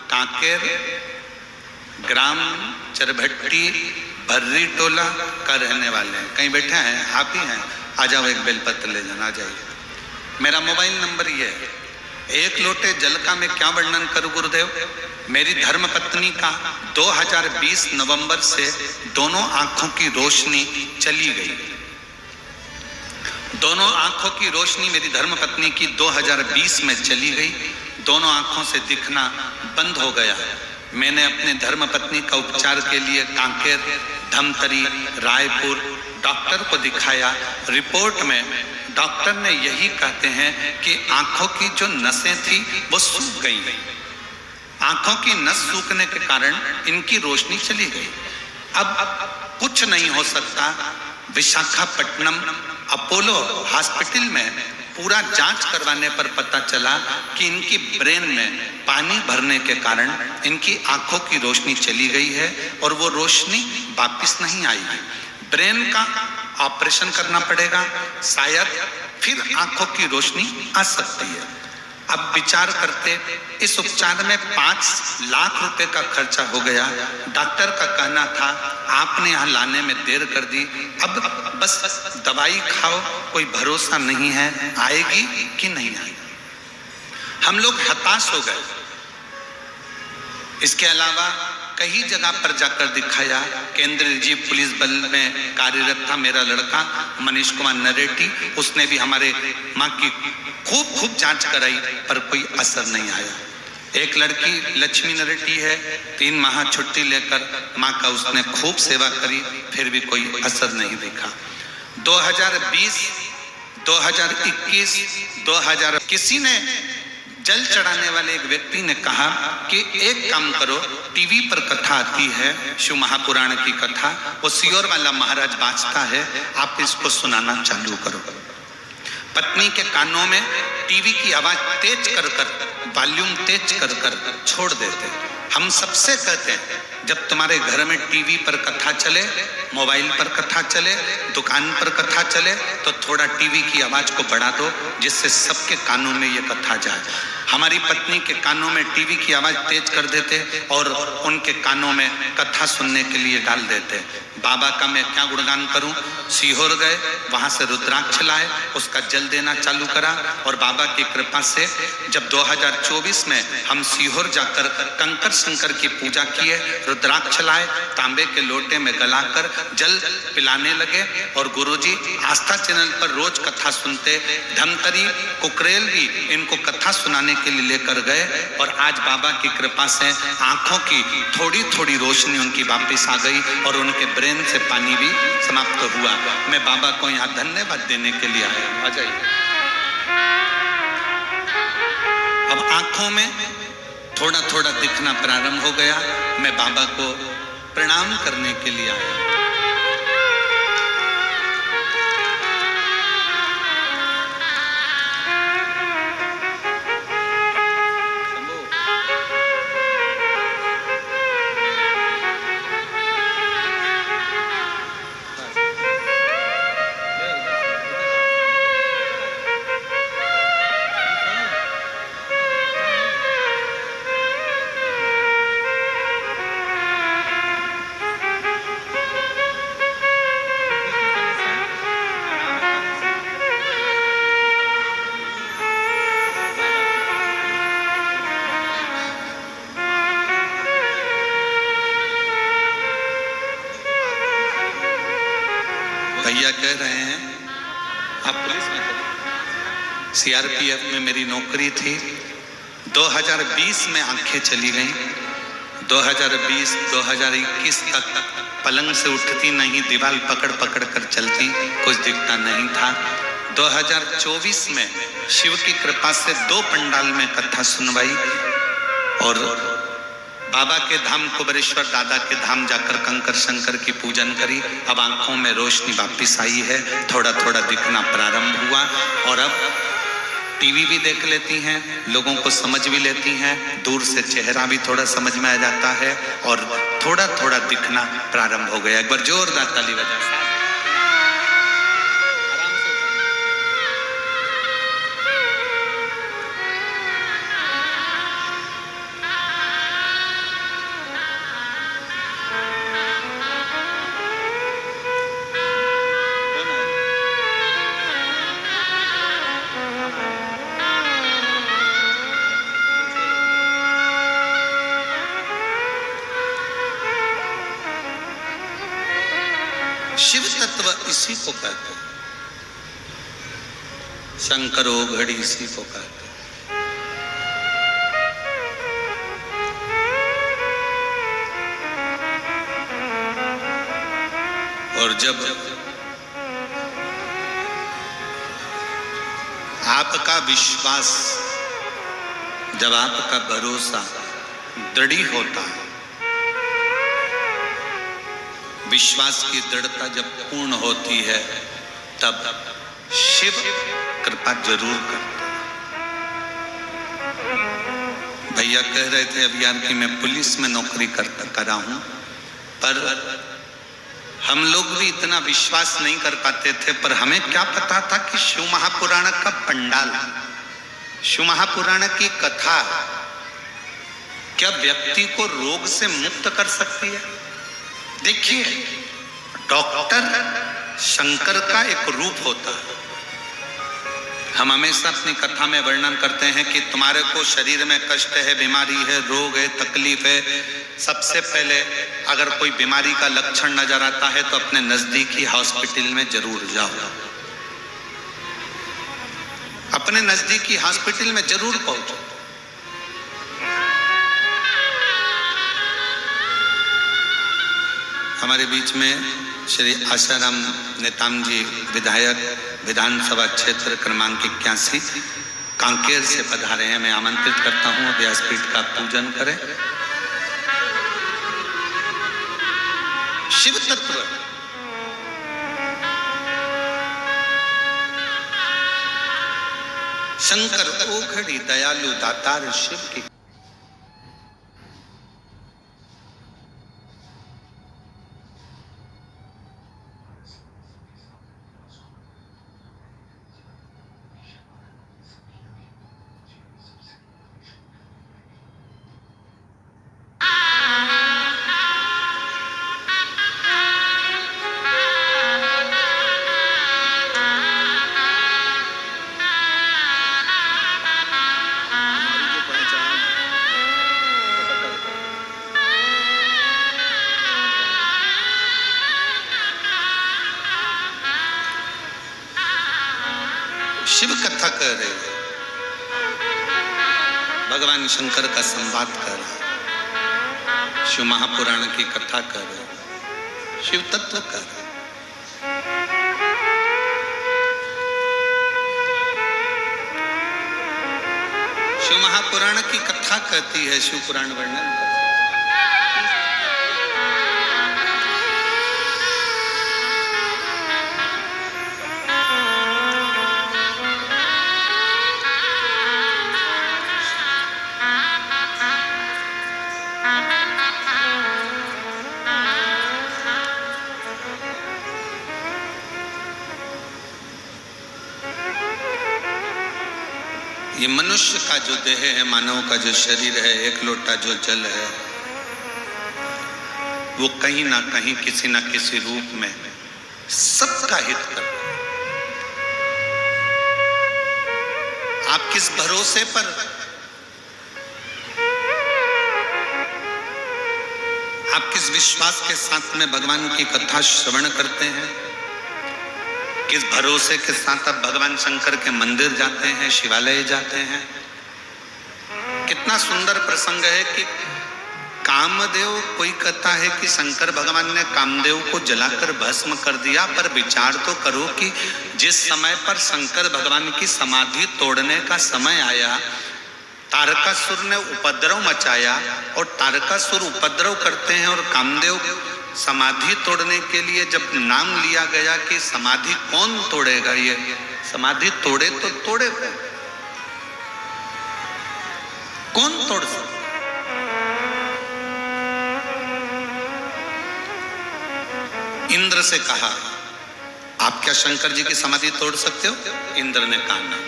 [SPEAKER 1] कांकेर, ग्राम चरभट्टी भर्री टोला का रहने वाले हैं। कहीं बैठे हैं, आप ही हैं? आ जाओ, एक बेलपत्र ले जाना, आ जाइए। मेरा मोबाइल नंबर ये है। एक लोटे जल का मैं क्या वर्णन करूं गुरुदेव। मेरी धर्म पत्नी का 2020 नवंबर से दोनों आंखों की रोशनी चली गई। दोनों आंखों की रोशनी मेरी धर्म पत्नी की 2020 में चली गई। दोनों आंखों से दिखना बंद हो गया। मैंने अपने धर्म पत्नी का उपचार के लिए कांकेर, धमतरी, रायपुर डॉक्टर को दिखाया। रिपोर्ट में डॉक्टर ने यही कहते हैं कि आंखों की जो नसें थी वो सूख गई। आंखों की नस सूखने के कारण इनकी रोशनी चली गई। अब कुछ नहीं हो सकता। विशाखापट्टनम अपोलो हॉस्पिटल में पूरा जांच करवाने पर पता चला कि इनकी ब्रेन में पानी भरने के कारण इनकी आंखों की रोशनी चली गई है और वो रोशनी वापस नहीं आई। ब्रेन का ऑपरेशन करना पड़ेगा, शायद फिर आंखों की रोशनी आ सकती है। अब विचार करते, इस उपचार में 5 लाख रुपए का खर्चा हो गया। डॉक्टर का कहना था आपने यहाँ लाने में देर कर दी, अब बस दवाई खाओ, कोई भरोसा नहीं है आएगी कि नहीं आएगी। हम लोग हताश हो गए। इसके अलावा कई जगह पर जाकर दिखाया। केंद्रीय रिजर्व पुलिस बल में कार्यरत था मेरा लड़का मनीष कुमार नरेटी, उसने भी हमारे माँ की खूब जांच कराई पर कोई असर नहीं आया। एक लड़की लक्ष्मी नरेटी है, 3 माह छुट्टी लेकर माँ का उसने खूब सेवा करी, फिर भी कोई असर नहीं दिखा। 2020, 2021, 2000 किसी ने जल चढ़ाने वाले एक व्यक्ति ने कहा कि एक काम करो, टीवी पर कथा आती है शिव महापुराण की कथा, वो सियोर वाला महाराज बाजता है, आप इसको सुनाना चालू करो। पत्नी के कानों में टीवी की आवाज तेज कर वॉल्यूम तेज कर छोड़ देते। हम सबसे कहते हैं जब तुम्हारे घर में टीवी पर कथा चले, मोबाइल पर कथा चले, दुकान पर कथा चले, तो थोड़ा टीवी की आवाज को बढ़ा दो जिससे सबके कानों में ये कथा जाए। हमारी पत्नी के कानों में टीवी की आवाज तेज कर देते और उनके कानों में कथा सुनने के लिए डाल देते। बाबा का मैं क्या गुणगान करूं। सीहोर गए, वहां से रुद्राक्ष लाए, उसका जल देना चालू करा और बाबा की कृपा से जब 2024 में हम सीहोर जाकर कंकर शंकर की पूजा किए, रुद्राक्ष लाए, तांबे के लोटे में गलाकर जल पिलाने लगे और गुरुजी आस्था चैनल पर रोज कथा सुनते। धमतरी कुकरेल भी इनको कथा सुनाने के लिए लेकर गए और आज बाबा की कृपा से आंखों की थोड़ी रोशनी उनकी वापस आ गई और उनके ब्रेन से पानी भी समाप्त हुआ। मैं बाबा को यहाँ धन्यवाद देने के लिए आया। आ जाइए। अब आंखों में थोड़ा दिखना प्रारंभ हो गया। मैं बाबा को प्रणाम करने के लिए आया। भैया कह रहे हैं आप पुलिस में थे, सीआरपीएफ में मेरी नौकरी थी। 2020 में आंखें चली गईं। 2020, 2021 तक पलंग से उठती नहीं, दीवार पकड़ कर चलती, कुछ दिखता नहीं था। 2024 में शिव की कृपा से 2 पंडाल में कथा सुनवाई। और बाबा के धाम कुबेरेश्वर दादा के धाम जाकर कंकर शंकर की पूजन करी। अब आंखों में रोशनी वापिस आई है, थोड़ा थोड़ा दिखना प्रारंभ हुआ और अब टीवी भी देख लेती हैं, लोगों को समझ भी लेती हैं, दूर से चेहरा भी थोड़ा समझ में आ जाता है और थोड़ा थोड़ा दिखना प्रारंभ हो गया। एक बार जोरदार ताली बजा। शिव तत्व इसी को कहते हैं, शंकरो घड़ी इसी को कहते हैं। और जब आपका विश्वास, जब आपका भरोसा दृढ़ होता है, विश्वास की दृढ़ता जब पूर्ण होती है, तब शिव कृपा जरूर करता है। भैया कह रहे थे अभियान की मैं पुलिस में नौकरी करा हूं, पर हम लोग भी इतना विश्वास नहीं कर पाते थे, पर हमें क्या पता था कि शिव महापुराण का पंडाल, शिव महापुराण की कथा क्या व्यक्ति को रोग से मुक्त कर सकती है। देखिए, डॉक्टर शंकर का एक रूप होता है। हम हमेशा अपनी कथा में वर्णन करते हैं कि तुम्हारे को शरीर में कष्ट है, बीमारी है, रोग है, तकलीफ है, सबसे पहले अगर कोई बीमारी का लक्षण नजर आता है तो अपने नजदीकी हॉस्पिटल में जरूर जाओ, अपने नजदीकी हॉस्पिटल में जरूर पहुंचो। हमारे बीच में श्री आशाराम नेताम जी विधायक विधानसभा क्षेत्र क्रमांक 81 कांकेर से पधारे हैं। मैं आमंत्रित करता हूं व्यासपीठ का पूजन करें। शिव तत्व शंकर ओघड़ी दयालु दातार शिव की शिव कथा कर रहे हैं, भगवान शंकर का संवाद कर रहे हैं, शिव महापुराण की कथा कर रहे हैं, शिव तत्व कर रहे हैं। शिव महापुराण की कथा कहती है, शिव पुराण वर्णन करती है। ये मनुष्य का जो देह है, मानव का जो शरीर है, एक लोटा जो जल है, वो कहीं ना कहीं किसी ना किसी रूप में सबका हित करता है। आप किस भरोसे पर, आप किस विश्वास के साथ में भगवान की कथा श्रवण करते हैं, किस भरोसे के साथ आप भगवान शंकर के मंदिर जाते हैं, शिवालय जाते हैं। कितना सुंदर प्रसंग है कि कामदेव, कोई कहता है कि शंकर भगवान ने कामदेव को जलाकर भस्म कर दिया, पर विचार तो करो कि जिस समय पर शंकर भगवान की समाधि तोड़ने का समय आया, तारकासुर ने उपद्रव मचाया और तारकासुर उपद्रव करते हैं और कामदेव समाधि तोड़ने के लिए जब नाम लिया गया कि समाधि कौन तोड़ेगा, ये समाधि तोड़े तो तोड़े कौन तोड़ सकता? इंद्र से कहा आप क्या शंकर जी की समाधि तोड़ सकते हो? इंद्र ने कहा ना।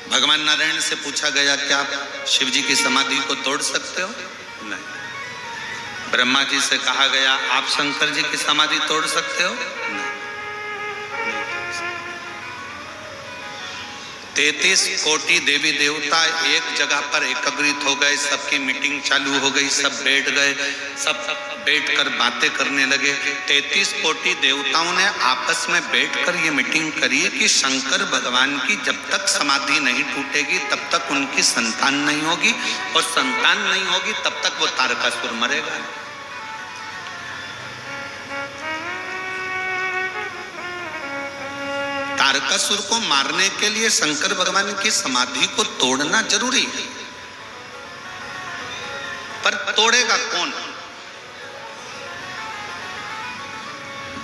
[SPEAKER 1] भगवान नारायण से पूछा गया क्या आप शिव जी की समाधि को तोड़ सकते हो? नहीं। ब्रह्मा जी से कहा गया आप शंकर जी की समाधि तोड़ सकते हो? नहीं। 33 कोटि देवी देवता एक जगह पर एकत्रित हो गए, सबकी मीटिंग चालू हो गई, सब बैठ गए, सब बैठकर बातें करने लगे। 33 कोटि देवताओं ने आपस में बैठकर ये मीटिंग करी कि शंकर भगवान की जब तक समाधि नहीं टूटेगी तब तक उनकी संतान नहीं होगी, और संतान नहीं होगी तब तक वो तारकासुर मरेगा। तारकासुर को मारने के लिए शंकर भगवान की समाधि को तोड़ना जरूरी है, पर तोड़ेगा कौन?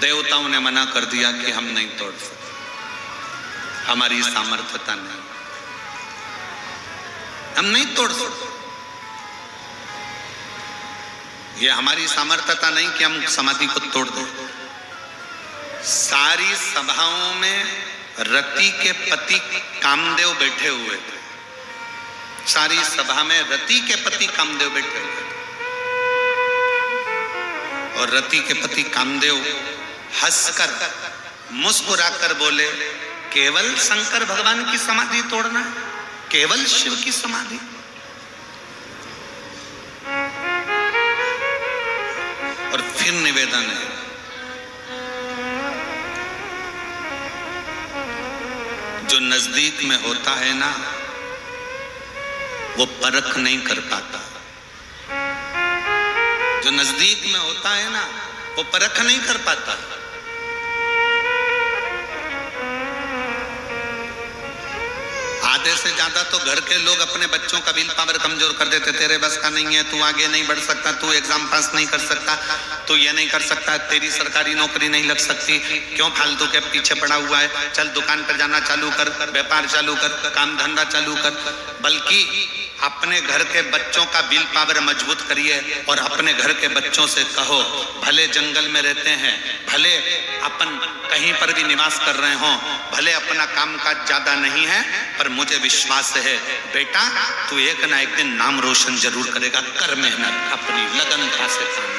[SPEAKER 1] देवताओं ने मना कर दिया कि हम नहीं तोड़ सकते, हमारी सामर्थ्यता नहीं, हम नहीं तोड़ सकते। ये हमारी सामर्थ्यता नहीं कि हम समाधि को तोड़ दें। सारी सभाओं में रति के पति कामदेव बैठे हुए थे, सारी सभा में रति के पति कामदेव बैठे हुए थे, और रति के पति कामदेव हंसकर मुस्कुराकर बोले केवल शंकर भगवान की समाधि तोड़ना है, केवल शिव की समाधि? और फिर निवेदन है, जो नजदीक में होता है ना वो परख नहीं कर पाता, जो नजदीक में होता है ना वो परख नहीं कर पाता। आधे से ज्यादा तो घर के लोग अपने बच्चों का विल पावर कमजोर कर देते, तेरे बस का नहीं है, तू आगे नहीं बढ़ सकता, तू एग्जाम पास नहीं कर सकता, तू ये नहीं कर सकता, तेरी सरकारी नौकरी नहीं लग सकती, क्यों फालतू के पीछे पड़ा हुआ है, चल दुकान पर जाना चालू कर, व्यापार चालू कर, काम धंधा चालू कर। बल्कि अपने घर के बच्चों का विल पावर मजबूत करिए और अपने घर के बच्चों से कहो भले जंगल में रहते हैं, भले अपन कहीं पर भी निवास कर रहे हों, भले अपना कामकाज ज्यादा नहीं है, पर मुझे विश्वास है बेटा तू एक ना एक दिन नाम रोशन जरूर करेगा, कर मेहनत, अपनी लगन से काम,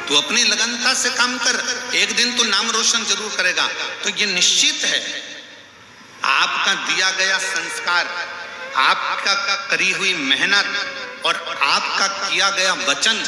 [SPEAKER 1] तू अपनी लगनता से काम कर, एक दिन तू नाम रोशन जरूर करेगा। तो ये निश्चित है, आपका दिया गया संस्कार, आपका करी हुई मेहनत और आपका किया गया वचन,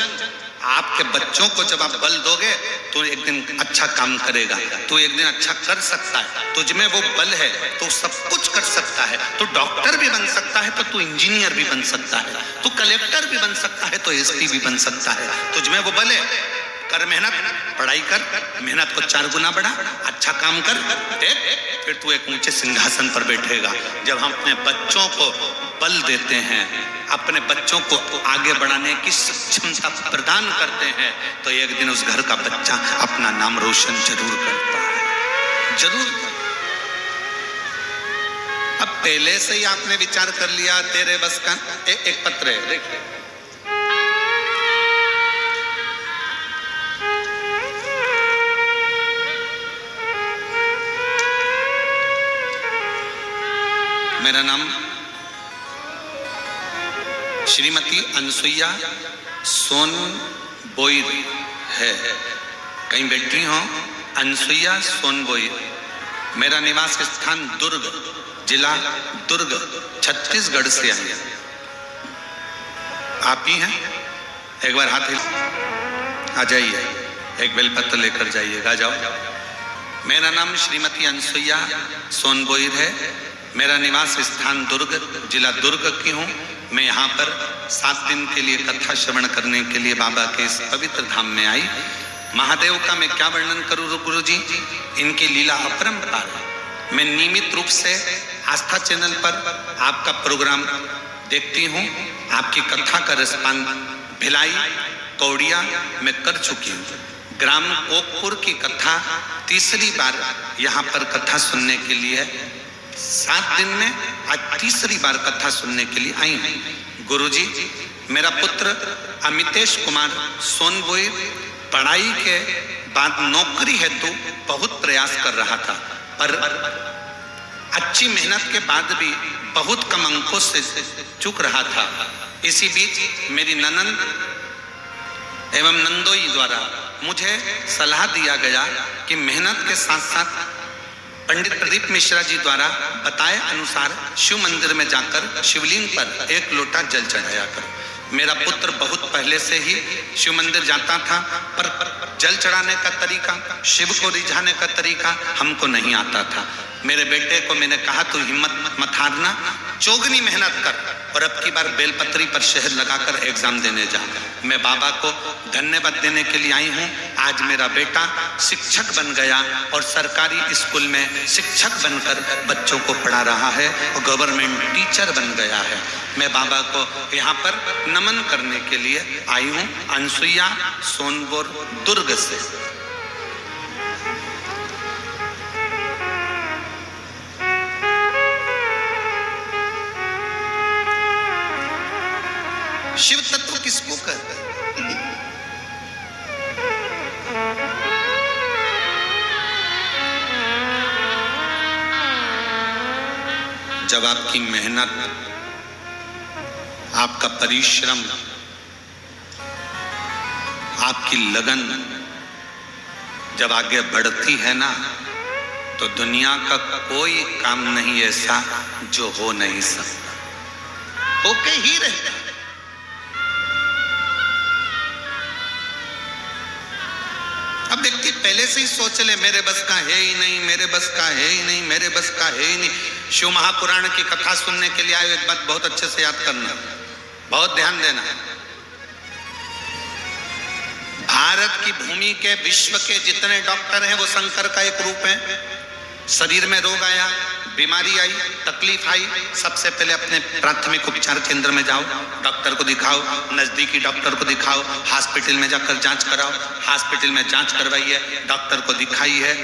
[SPEAKER 1] आपके बच्चों को जब आप बल दोगे तो एक दिन अच्छा काम करेगा, तो एक दिन अच्छा कर सकता है, तुझ में वो बल है तो सब कुछ कर सकता है, तो डॉक्टर भी बन सकता है, तो तू इंजीनियर भी बन सकता है, तू कलेक्टर भी बन सकता है, तो एसपी भी बन सकता है, तुझ में वो बल है। कर मेहनत, पढ़ाई कर, मेहनत को 4 गुना बढ़ा, अच्छा काम कर, देख फिर तू एक ऊंचे सिंहासन पर बैठेगा। जब हम अपने बच्चों को बल देते हैं, अपने बच्चों को आगे बढ़ाने की सक्षमता प्रदान करते हैं, तो एक दिन उस घर का बच्चा अपना नाम रोशन जरूर करता है, जरूर। अब पहले से ही आपने विचार कर लिया तेरे बस का, एक पत्र है देखिए, मेरा नाम श्रीमती अनसुईया सोनबोई है, कहीं बैठी हो, अनसुईया सोनबोई। मेरा निवास स्थान दुर्ग, जिला दुर्ग, छत्तीसगढ़ से आई। आप ही हैं? एक बार हाथ आ जाइए, एक बेलपत्र लेकर जाइएगा, जाओ। मेरा नाम श्रीमती अनसुईया सोनबोई है, मेरा निवास स्थान दुर्ग, जिला दुर्ग की हूँ। मैं यहाँ पर 7 दिन के लिए कथा श्रवण करने के लिए बाबा के इस पवित्र धाम में आई। महादेव का मैं क्या वर्णन करूँ गुरु जी, इनकी लीला अपरंपार है। मैं नियमित रूप से आस्था चैनल पर आपका प्रोग्राम देखती हूँ। आपकी कथा का रिस्पांस भिलाई कौड़िया में कर चुकी हूँ। ग्राम कोकपुर की कथा तीसरी बार यहाँ पर कथा सुनने के लिए 7 दिन में आज तीसरी बार कथा सुनने के लिए आई हूँ। गुरुजी, मेरा पुत्र अमितेश कुमार सोनबोई पढ़ाई के बाद नौकरी हेतु बहुत प्रयास कर रहा था, पर अच्छी मेहनत के बाद भी बहुत कम अंकों से चूक रहा था। इसी बीच मेरी ननद एवं नंदोई द्वारा मुझे सलाह दिया गया कि मेहनत के साथ साथ पंडित प्रदीप मिश्रा जी द्वारा बताए अनुसार शिव मंदिर में जाकर शिवलिंग पर 1 लोटा जल चढ़ाया कर। मेरा पुत्र बहुत पहले से ही शिव मंदिर जाता था, पर जल चढ़ाने का तरीका, शिव को रिझाने का तरीका हमको नहीं आता था। मेरे बेटे को मैंने कहा तू हिम्मत मत हारना, चौगनी मेहनत कर और अब की बार बेलपत्री पर शहद लगाकर एग्जाम देने जा। मैं बाबा को धन्यवाद देने के लिए आई हूँ। आज मेरा बेटा शिक्षक बन गया और सरकारी स्कूल में शिक्षक बनकर बच्चों को पढ़ा रहा है और गवर्नमेंट टीचर बन गया है। मैं बाबा को यहाँ पर नमन करने के लिए आई हूँ। अनसुईया सोनपुर दुर्ग से। शिव तत्व किसको कहते हैं? जब आपकी मेहनत, आपका परिश्रम, आपकी लगन जब आगे बढ़ती है ना, तो दुनिया का कोई काम नहीं ऐसा जो हो नहीं सकता, होके ही रहता है। अब व्यक्ति पहले से ही सोच ले मेरे बस का है ही नहीं, मेरे बस का है ही नहीं, मेरे बस का है ही नहीं। शिव महापुराण की कथा सुनने के लिए आए, एक बात बहुत अच्छे से याद करना, बहुत ध्यान देना। भारत की भूमि के, विश्व के जितने डॉक्टर हैं वो शंकर का एक रूप है। शरीर में रोग आया, बीमारी आई, तकलीफ आई, सबसे पहले अपने प्राथमिक उपचार केंद्र में जाओ, डॉक्टर को दिखाओ, नजदीकी डॉक्टर को दिखाओ, हॉस्पिटल में जाकर जांच कराओ, हॉस्पिटल में जांच करवाइए, डॉक्टर को दिखाई है।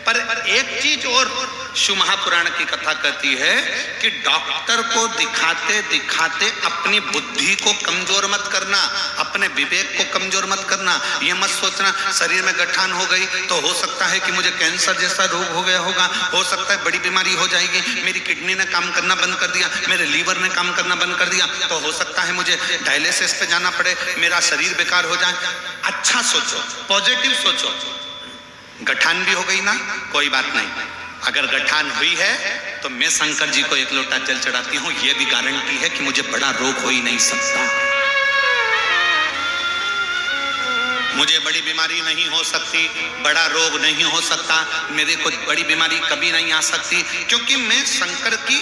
[SPEAKER 1] पर एक चीज और शिव महापुराण की कथा कहती है कि डॉक्टर को दिखाते दिखाते अपनी बुद्धि को कमजोर मत करना, अपने विवेक को कमजोर मत करना। ये मत सोचना शरीर में गठान हो गई तो हो सकता है कि मुझे कैंसर जैसा रोग हो गया होगा, हो सकता है बड़ी बीमारी हो जाएगी, मेरी किडनी ने काम करना बंद कर दिया, मेरे लीवर ने काम करना बंद कर दिया, तो हो सकता है मुझे डायलिसिस पे जाना पड़े, मेरा शरीर बेकार हो जाए। अच्छा सोचो, पॉजिटिव सोचो। गठान भी हो गई ना, कोई बात नहीं, अगर गठान हुई है तो मैं शंकर जी को 1 लोटा जल चढ़ाती हूँ, यह भी गारंटी है कि मुझे बड़ा रोग हो ही नहीं सकता, मुझे बड़ी बीमारी नहीं हो सकती, बड़ा रोग नहीं हो सकता, मेरे को बड़ी बीमारी कभी नहीं आ सकती, क्योंकि मैं शंकर की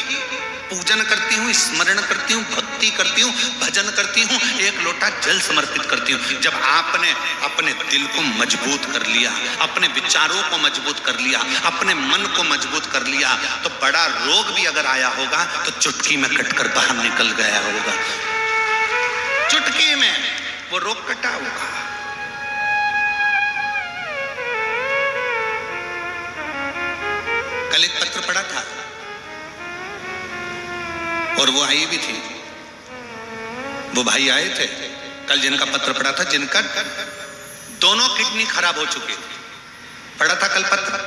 [SPEAKER 1] पूजन करती हूँ, स्मरण करती हूँ, भक्ति करती हूँ, भजन करती हूँ, 1 लोटा जल समर्पित करती हूँ। जब आपने अपने दिल को मजबूत कर लिया, अपने विचारों को मजबूत कर लिया, अपने मन को मजबूत कर लिया, तो बड़ा रोग भी अगर आया होगा तो चुटकी में कटकर बाहर निकल गया होगा, चुटकी में वो रोग कटा होगा। कल एक पत्र पढ़ा था और वो आई भी थी, वो भाई आए थे कल जिनका पत्र पढ़ा था, जिनका दोनों किडनी खराब हो चुकी थी। पढ़ा था कल पत्र,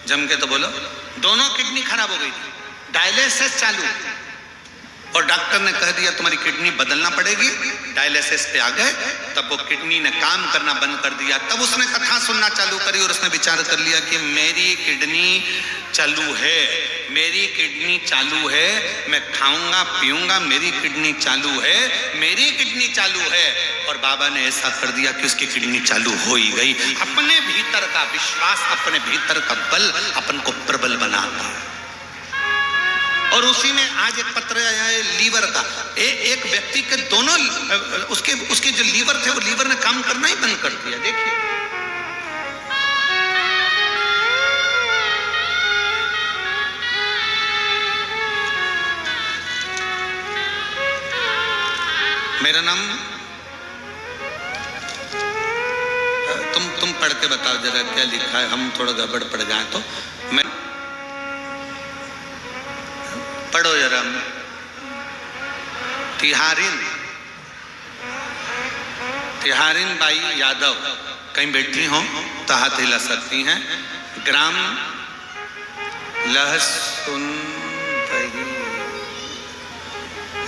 [SPEAKER 1] जम के तो बोलो, दोनों किडनी खराब हो गई थी, डायलिसिस चालू, और डॉक्टर ने कह दिया तुम्हारी किडनी बदलना पड़ेगी। डायलिसिस पे आ गए, तब वो किडनी ने काम करना बंद कर दिया। तब उसने कथा सुनना चालू करी और उसने विचार कर लिया कि मेरी किडनी चालू है, मेरी किडनी चालू है, मैं खाऊंगा पीऊंगा, मेरी किडनी चालू है, मेरी किडनी चालू है। और बाबा ने ऐसा कर दिया कि उसकी किडनी चालू हो ही गई। अपने भीतर का विश्वास, अपने भीतर का बल अपन को प्रबल बनाता है। और उसी में आज एक पत्र आया है लीवर का। एक व्यक्ति के दोनों उसके जो लीवर थे वो लीवर ने काम करना ही बंद कर दिया। देखिए मेरा नाम, तुम पढ़ के बताओ जरा क्या लिखा है, हम थोड़ा गड़बड़ पड़ जाए तो। मैं पढ़ो जरा। तिहारिन बाई यादव कहीं बैठी हो तो हाथ हिला सकती हैं। ग्राम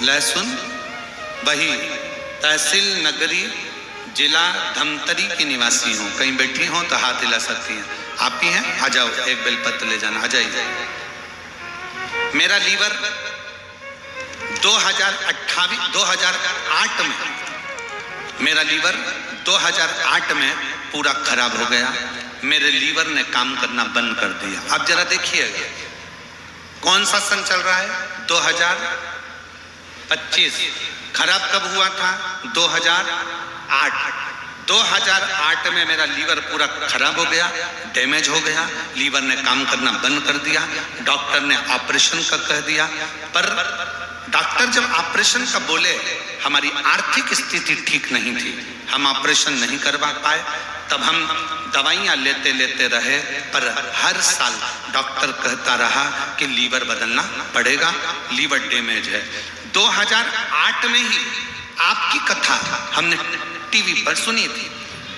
[SPEAKER 1] लहसुन बही, तहसील नगरी, जिला धमतरी की निवासी हूँ। कहीं बैठी हो तो हाथ हिला सकती हैं। आप ही हैं? आ जाओ, एक बेलपत्र ले जाना, आ जाइए। मेरा लीवर 2008 में, मेरा लीवर 2008 में पूरा खराब हो गया। मेरे लीवर ने काम करना बंद कर दिया। अब जरा देखिए कौन सा सन चल रहा है, 2025। खराब कब हुआ था? 2008। 2008 में मेरा लीवर पूरा खराब हो गया, डैमेज हो गया, लीवर ने काम करना बंद कर दिया। डॉक्टर ने ऑपरेशन का कह दिया, पर डॉक्टर जब ऑपरेशन का बोले, हमारी आर्थिक स्थिति ठीक नहीं थी, हम ऑपरेशन नहीं करवा पाए। तब हम दवाइयां लेते लेते रहे, पर हर साल डॉक्टर कहता रहा कि लीवर बदलना पड़ेगा, लीवर डैमेज है। 2008 में ही आपकी कथा हमने टीवी पर सुनी थी,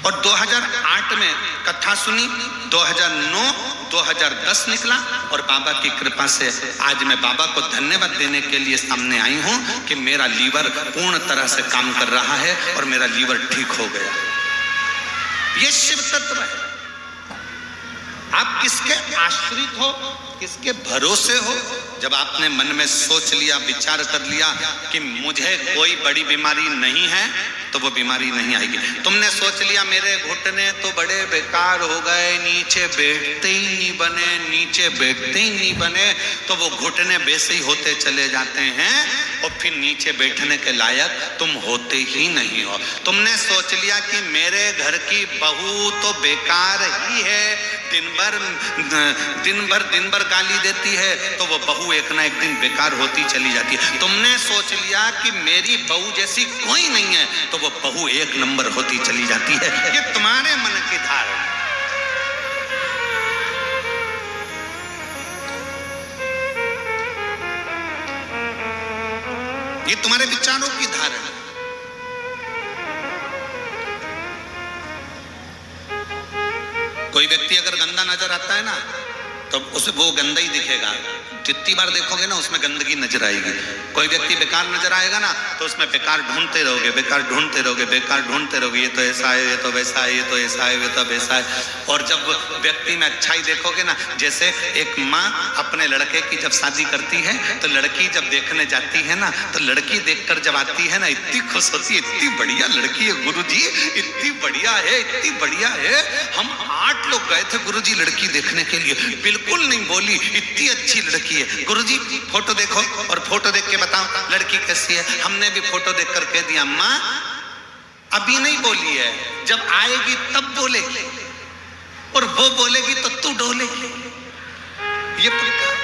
[SPEAKER 1] और 2008 में कथा सुनी, 2009 2010 निकला, और बाबा की कृपा से आज मैं बाबा को धन्यवाद देने के लिए सामने आई हूं कि मेरा लीवर पूर्ण तरह से काम कर रहा है और मेरा लीवर ठीक हो गया। ये शिव तत्व है। आप किसके आश्रित हो, किसके भरोसे हो? जब आपने मन में सोच लिया, विचार कर लिया कि मुझे कोई बड़ी बीमारी नहीं है, तो वो बीमारी नहीं आएगी। तुमने सोच लिया मेरे घुटने तो बड़े बेकार हो गए, नीचे बैठते ही नहीं बने, नीचे बैठते ही नहीं बने, तो वो घुटने वैसे ही होते चले जाते हैं और फिर नीचे बैठने के लायक तुम होते ही नहीं हो। तुमने सोच लिया कि मेरे घर की बहू तो बेकार ही है, दिन भर गाली देती है, तो वो बहू एक ना एक दिन बेकार होती चली जाती है। तुमने सोच लिया कि मेरी बहू जैसी कोई नहीं है, तो वो बहू एक नंबर होती चली जाती है। ये तुम्हारे मन की धारणा, ये तुम्हारे विचारों की धारणा। कोई व्यक्ति अगर गंदा नजर आता है ना, तो उसे वो गंदा ही दिखेगा। जितनी बार देखोगे ना उसमें गंदगी नजर आएगी। कोई व्यक्ति बेकार नजर आएगा ना, तो उसमें बेकार ढूंढते रहोगे, बेकार ढूंढते रहोगे, बेकार ढूंढते रहोगे। ये तो ऐसा है, ये तो वैसा है, ये तो ऐसा है, ये तो वैसा है। और जब व्यक्ति में अच्छाई देखोगे ना, जैसे एक माँ अपने लड़के की जब शादी करती है, तो लड़की जब देखने जाती है ना, तो लड़की देखकर जब आती है ना, इतनी खुश होती है, इतनी बढ़िया लड़की है गुरुजी, इतनी बढ़िया है, इतनी बढ़िया है। हम 8 लोग गए थे गुरुजी लड़की देखने के लिए, बिल्कुल नहीं बोली, इतनी अच्छी लड़की है। गुरुजी फोटो देखो और फोटो देख के बताओ लड़की कैसी है। हमने भी फोटो देख कर कह दिया, माँ अभी नहीं बोली है, जब आएगी तब बोलेगी, और वो बोलेगी तो तू डोलेगी। ये पक्का।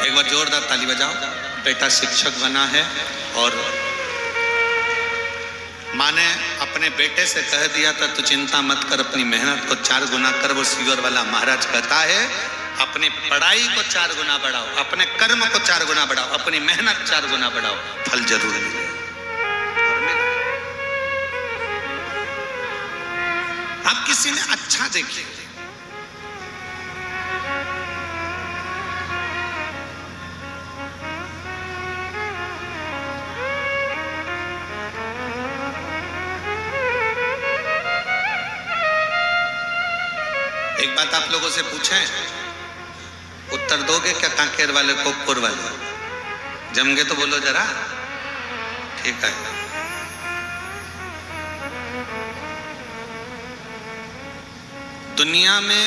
[SPEAKER 1] एक बार जोरदार ताली बजाओ। बेटा शिक्षक बना है, और माँ ने अपने बेटे से कह दिया था तू चिंता मत कर, अपनी मेहनत को 4 गुना कर। वो सीवर वाला महाराज कहता है अपनी पढ़ाई को 4 गुना बढ़ाओ, अपने कर्म को 4 गुना बढ़ाओ, अपनी मेहनत 4 गुना बढ़ाओ, फल जरूर मिलेगा। आप किसी में अच्छा देखिए, एक बात आप लोगों से पूछें, उत्तर दोगे क्या? कांकेर वाले कोपपुर वाले जमगे तो बोलो जरा। ठीक है, दुनिया में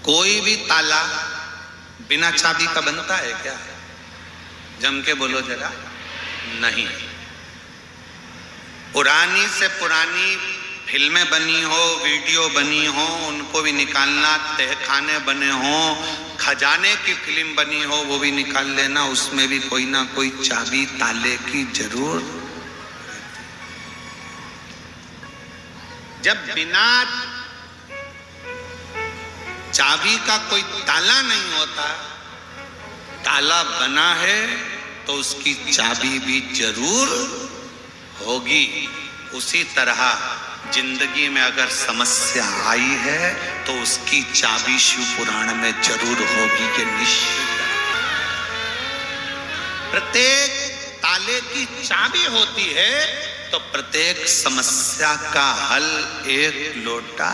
[SPEAKER 1] कोई भी ताला बिना चाबी का बनता है क्या? जम के बोलो जरा। नहीं। पुरानी से पुरानी फिल्में बनी हो, वीडियो बनी हो, उनको भी निकालना, तहखाने बने हो, खजाने की फिल्म बनी हो, वो भी निकाल लेना, उसमें भी कोई ना कोई चाबी ताले की जरूर। जब बिना चाबी का कोई ताला नहीं होता, ताला बना है तो उसकी चाबी भी जरूर होगी। उसी तरह जिंदगी में अगर समस्या आई है तो उसकी चाबी शिव पुराण में जरूर होगी। ये निश्चित। प्रत्येक ताले की चाबी होती है तो प्रत्येक समस्या का हल एक लोटा।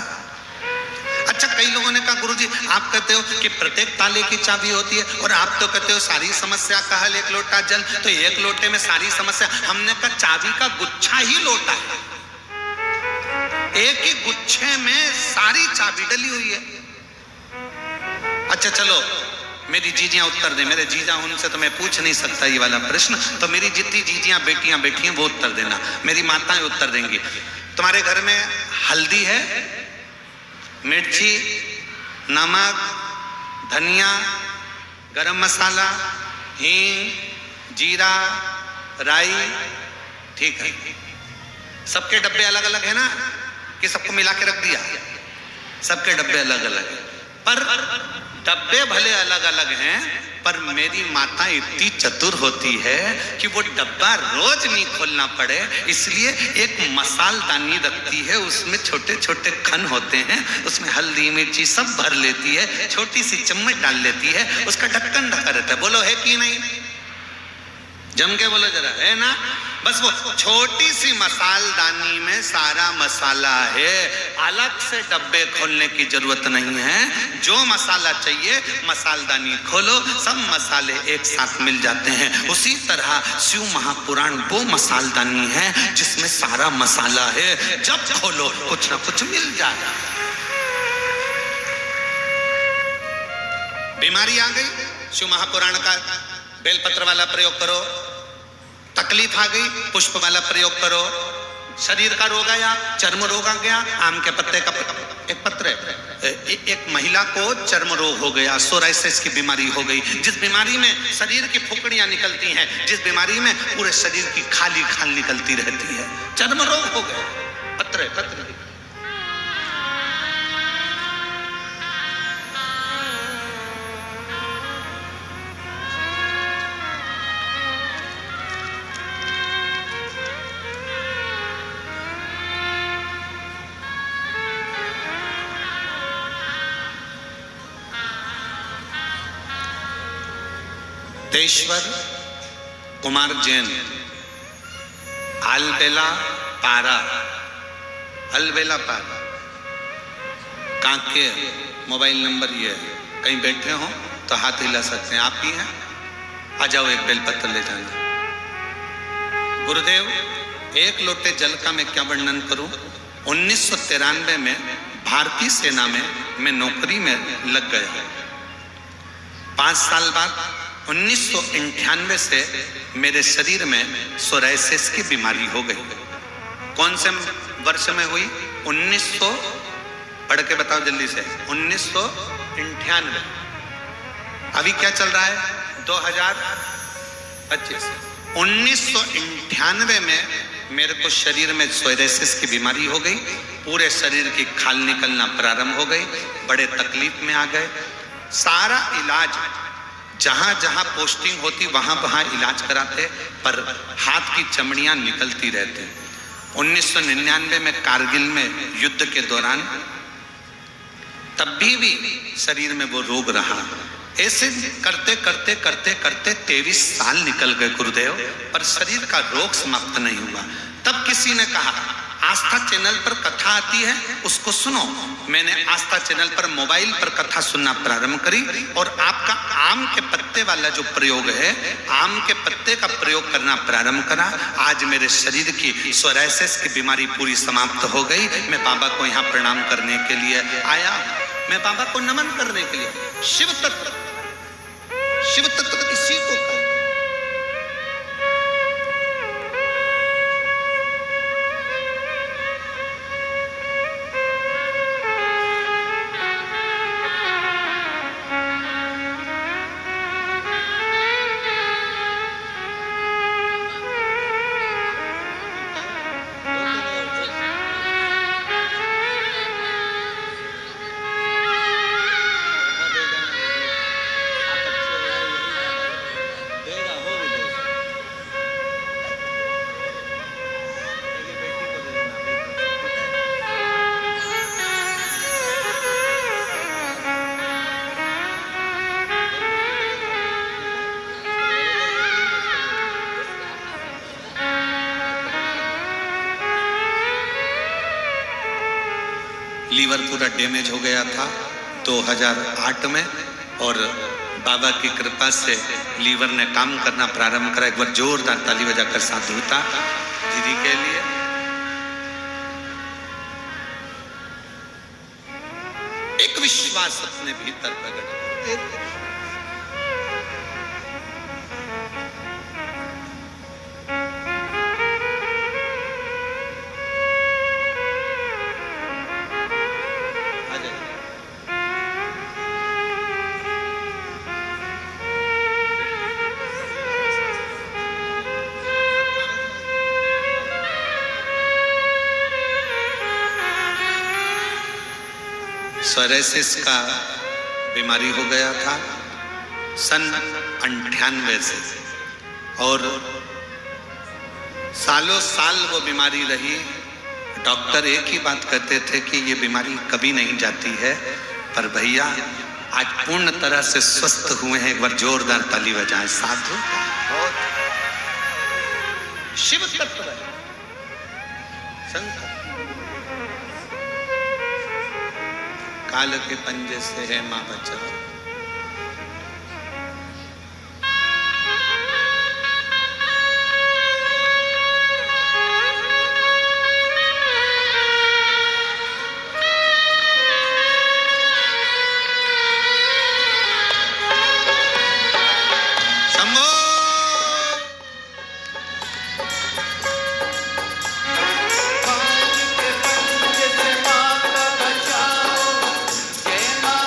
[SPEAKER 1] अच्छा, कई लोगों ने कहा गुरुजी आप कहते हो कि प्रत्येक ताले की चाबी होती है और आप तो कहते हो सारी समस्या का हल एक लोटा जल, तो एक लोटे में सारी समस्या। हमने कहा चाबी का गुच्छा ही लोटा है, एक ही गुच्छे में सारी चाबी डली हुई है। अच्छा चलो, मेरी जीजियां उत्तर दे। मेरे जीजा, उनसे तो मैं पूछ नहीं सकता ये वाला प्रश्न, तो मेरी जितनी जीजियां बेटियां बैठी हैं वो उत्तर देना, मेरी माताएं उत्तर देंगी। तुम्हारे घर में हल्दी है, मिर्ची, नमक, धनिया, गरम मसाला, हींग, जीरा, राई, ठीक है। सबके डब्बे अलग अलग है ना, कि सबको मिला के रख दिया? सबके डब्बे अलग अलग है, पर डब्बे भले अलग अलग हैं, पर मेरी माता इतनी चतुर होती है कि वो डब्बा रोज नहीं खोलना पड़े, इसलिए एक मसालदानी रखती है, उसमें छोटे छोटे खन होते हैं, उसमें हल्दी मिर्ची सब भर लेती है, छोटी सी चम्मच डाल लेती है, उसका ढक्कन ढका रहता है। बोलो है कि नहीं? जम के बोलो जरा, है ना? बस वो छोटी सी मसालदानी में सारा मसाला है, अलग से डब्बे खोलने की जरूरत नहीं है। जो मसाला चाहिए मसालदानी खोलो, सब मसाले एक साथ मिल जाते हैं। उसी तरह शिव महापुराण वो मसालदानी है जिसमें सारा मसाला है, जब खोलो कुछ ना कुछ मिल जाएगा। बीमारी आ गई, शिव महापुराण का बेलपत्र वाला प्रयोग करो। तकलीफ आ गई, पुष्प वाला प्रयोग करो। शरीर का रोग आया, चर्म रोग आ गया, आम के पत्ते का एक पत्र है। एक महिला को चर्म रोग हो गया, सोराइसिस की बीमारी हो गई, जिस बीमारी में शरीर की फुकड़ियां निकलती हैं, जिस बीमारी में पूरे शरीर की खाली खाल निकलती रहती है, चर्म रोग हो गया। पत्र तेश्वर कुमार जैन, अलबेला पारा, अलबेला पारा, कांके। मोबाइल नंबर ये है, कहीं बैठे हो तो हाथ हिला सकते हैं, आप ही हैं, आ जाओ, एक बेलपत्र ले जाना। गुरुदेव, एक लोटे जल का मैं क्या वर्णन करूं। 1993 में भारतीय सेना में मैं नौकरी में लग गया। 5 साल बाद 1998 से मेरे शरीर में सोराइसिस की बीमारी हो गई। कौन से वर्ष में हुई? 1900, पढ़ के बताओ जल्दी से। 1998। अभी क्या चल रहा है? 2025। 1998 में मेरे को शरीर में सोराइसिस की बीमारी हो गई, पूरे शरीर की खाल निकलना प्रारंभ हो गई, बड़े तकलीफ में आ गए। सारा इलाज जहां जहां पोस्टिंग होती वहां वहां इलाज कराते, पर हाथ की चमड़ियां निकलती रहती। 1999 में कारगिल में युद्ध के दौरान तब भी शरीर में वो रोग रहा। ऐसे करते करते करते करते 23 साल निकल गए गुरुदेव, पर शरीर का रोग समाप्त नहीं हुआ। तब किसी ने कहा आस्था चैनल पर कथा आती है, उसको सुनो। मैंने आस्था चैनल पर मोबाइल पर कथा सुनना प्रारंभ करी और आपका आम के पत्ते वाला जो प्रयोग है, आम के पत्ते का प्रयोग करना प्रारंभ करा। आज मेरे शरीर की सोरायसिस की बीमारी पूरी समाप्त हो गई। मैं बाबा को यहाँ प्रणाम करने के लिए आया, मैं बाबा को नमन करने के लिए। शिव तत्व इसी को कहते हैं। लीवर पूरा डैमेज हो गया था 2008 में, और बाबा की कृपा से लीवर ने काम करना प्रारंभ करा। एक बार जोरदार ताली बजाकर साधुता दीदी के लिए। एक विश्वास अपने भीतर प्रकट करो। सोरायसिस का बीमारी हो गया था सन 98 से, और सालों साल वो बीमारी रही। डॉक्टर एक ही बात कहते थे कि ये बीमारी कभी नहीं जाती है, पर भैया आज पूर्ण तरह से स्वस्थ हुए हैं। एक बार जोरदार ताली बजाएं साधु। शिव तत्व शंकर काल के पंजे से है मां बचा।
[SPEAKER 2] जय मां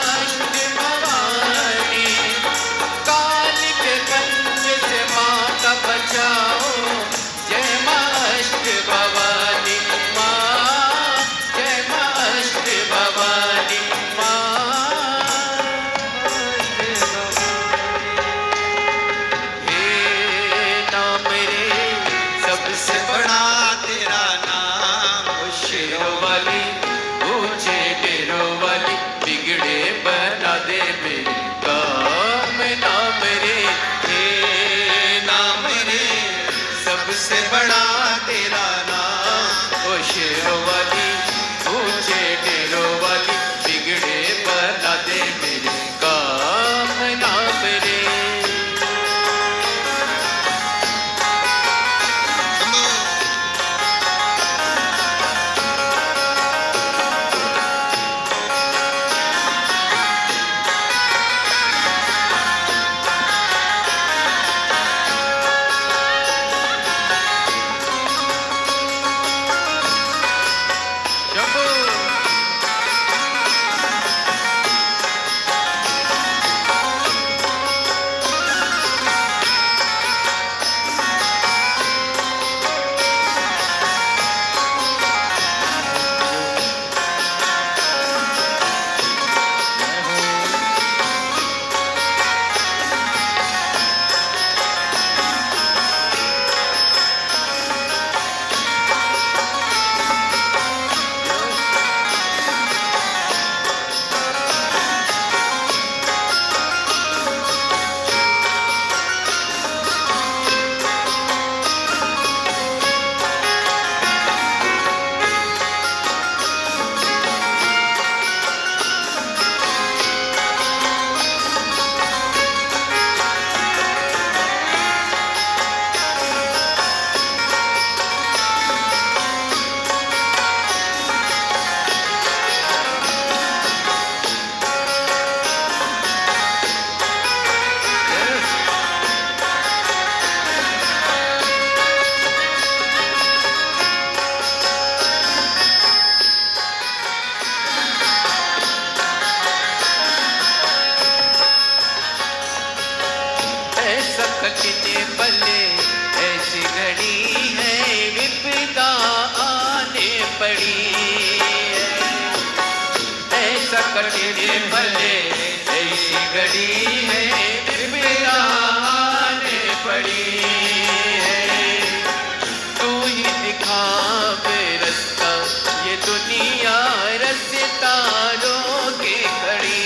[SPEAKER 2] सकटने पले ऐसी घड़ी है विपदा आने पड़ी ऐसा कटने पले ऐसी घड़ी है विपदा आने पड़ी तू ही दिखा रास्ता ये दुनिया रास्ता रोके खड़ी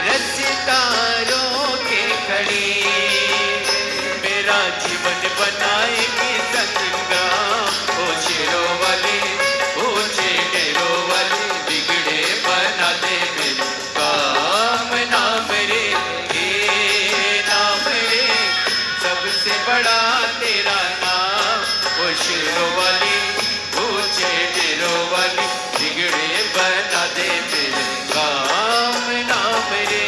[SPEAKER 2] रास्ता रोके खड़ी मेरा जीवन बनाएगी संग्राम ओ शेरों वाले ओ शेरों वाले बिगड़े बना दे मेरे काम ना मेरे नाम मेरे सबसे बड़ा तेरा नाम ओ शेरों वाली ऊंचे डेरों वाली बिगड़े बना दे मेरे काम ना मेरे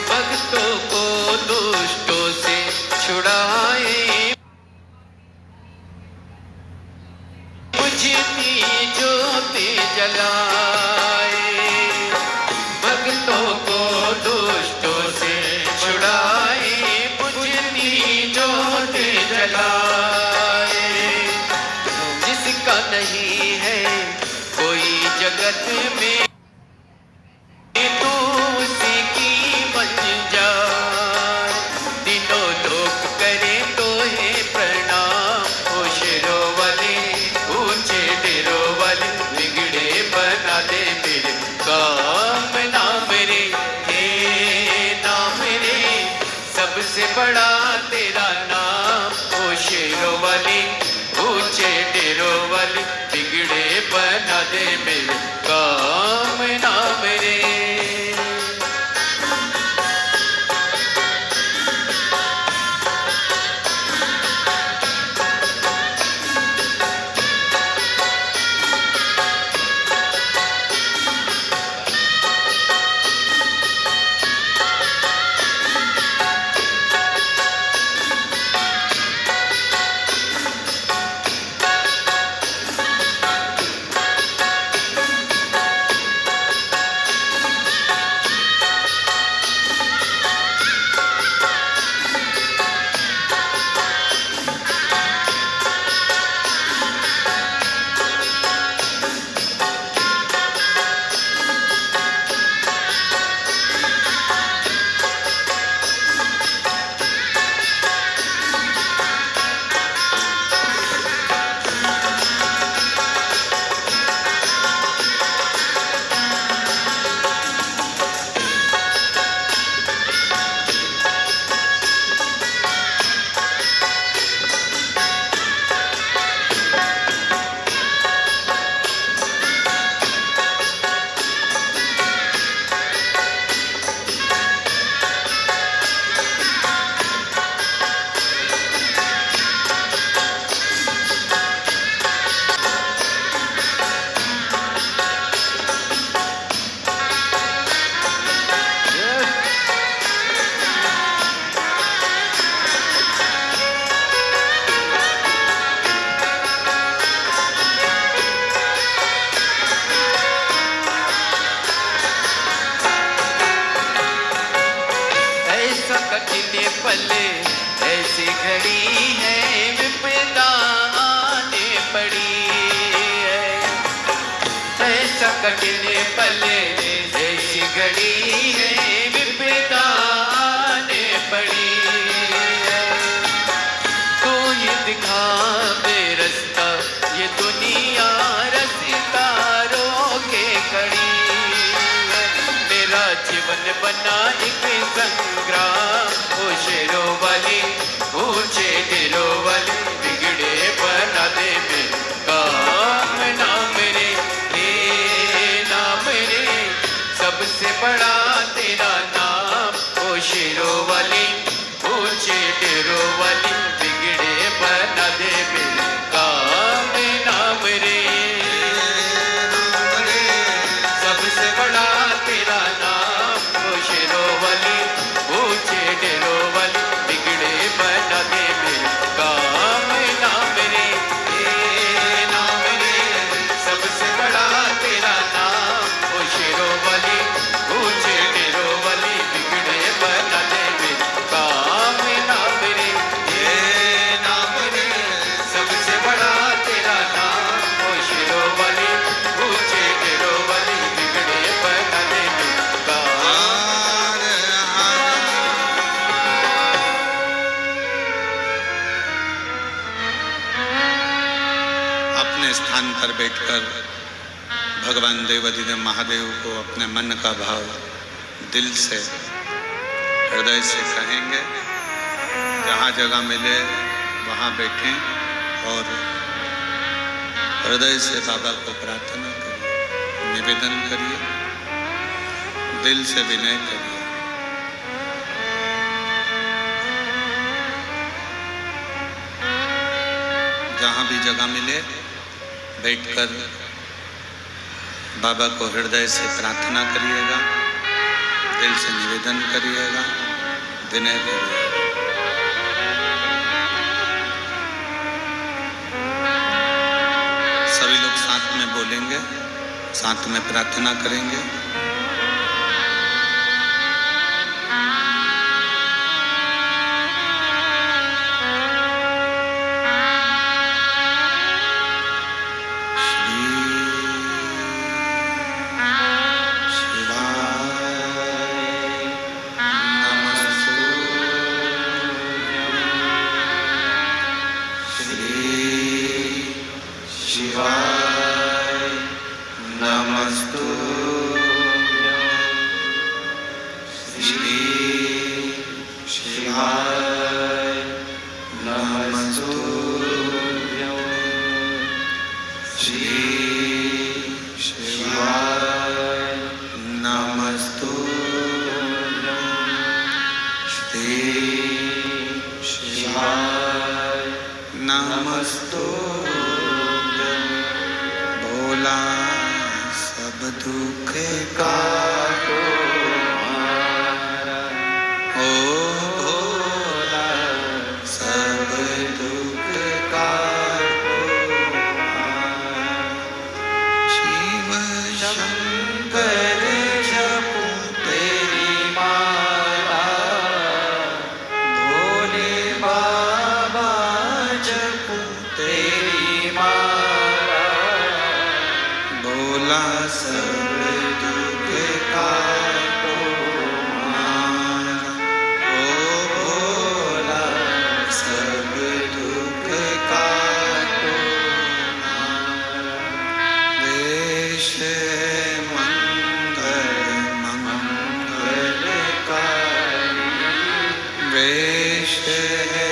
[SPEAKER 2] भक्तों को दुष्टों से छुड़ाए बुझती ज्योति जलाए भक्तों को दुष्टों से छुड़ाए बुझती ज्योति जलाए जिसका नहीं है कोई जगत में तू उसी की बन जा दिनों लोग करे तो है प्रणाम ओ शेरों वाले ऊंचे डेरों वाले बिगड़े बना दे मेरे काम ना मेरे ना मेरे सबसे बड़ा तेरा नाम ओ शेरों वाले ऊंचे डेरों वाले बिगड़े बना दे मेरे काम ना मेरे पले ऐसी घड़ी है विपदा आने पड़ी है। ऐसा कठिन पले ऐसी घड़ी है विपदा आने पड़ी है। तू ही दिखा दे रास्ता ये दुनिया रास्ता रोके खड़ी है। मेरा जीवन बना एक संग्राम, ओ शेरों वाली ऊंचे दिलों वाली बिगड़े बना दे मेरे काम ना मेरे, हे नाम मेरे सबसे बड़ा तेरा नाम। ओ शेरों वाली ऊंचे दिलों वाली बिगड़े बना दे मेरे काम ना मेरे, सबसे बड़ा तेरा नाम। ओ शेरों वाली ऊंचे डेरों वाली बिगड़े बना दे मेरे काम ना मेरे, नाम मेरे सबसे बड़ा तेरा नाम। ओ शेरों वाली ऊंचे डेरों वाली बिगड़े बना दे मेरे काम ना मेरे, नाम मेरे सबसे बड़ा तेरा नाम। ओ शेरों वाली ऊंचे डेरों वाली बिगड़े बना दे मेरे काम।
[SPEAKER 1] अपने स्थान पर बैठकर भगवान देवाधिदेव महादेव को अपने मन का भाव दिल से हृदय से कहेंगे। जहाँ जगह मिले वहाँ बैठें और हृदय से बाबा को प्रार्थना करिए, निवेदन करिए, दिल से विनय करिए। जहाँ भी जगह मिले बैठकर बाबा को हृदय से प्रार्थना करिएगा, दिल से निवेदन करिएगा, विनय करिएगा। सभी लोग साथ में बोलेंगे, साथ में प्रार्थना करेंगे। भोला सब दुख काटो हमारा, ओ भोला सब दुख काटो हमारा। शिव शंकर जपो तेरी माला, भोले बाबा जपो तेरी माला। भोला सब दुख काटो हमारा, ओ भोला सब दुख काटो हमारा। वेश मंगल मंगलकारी, वेश है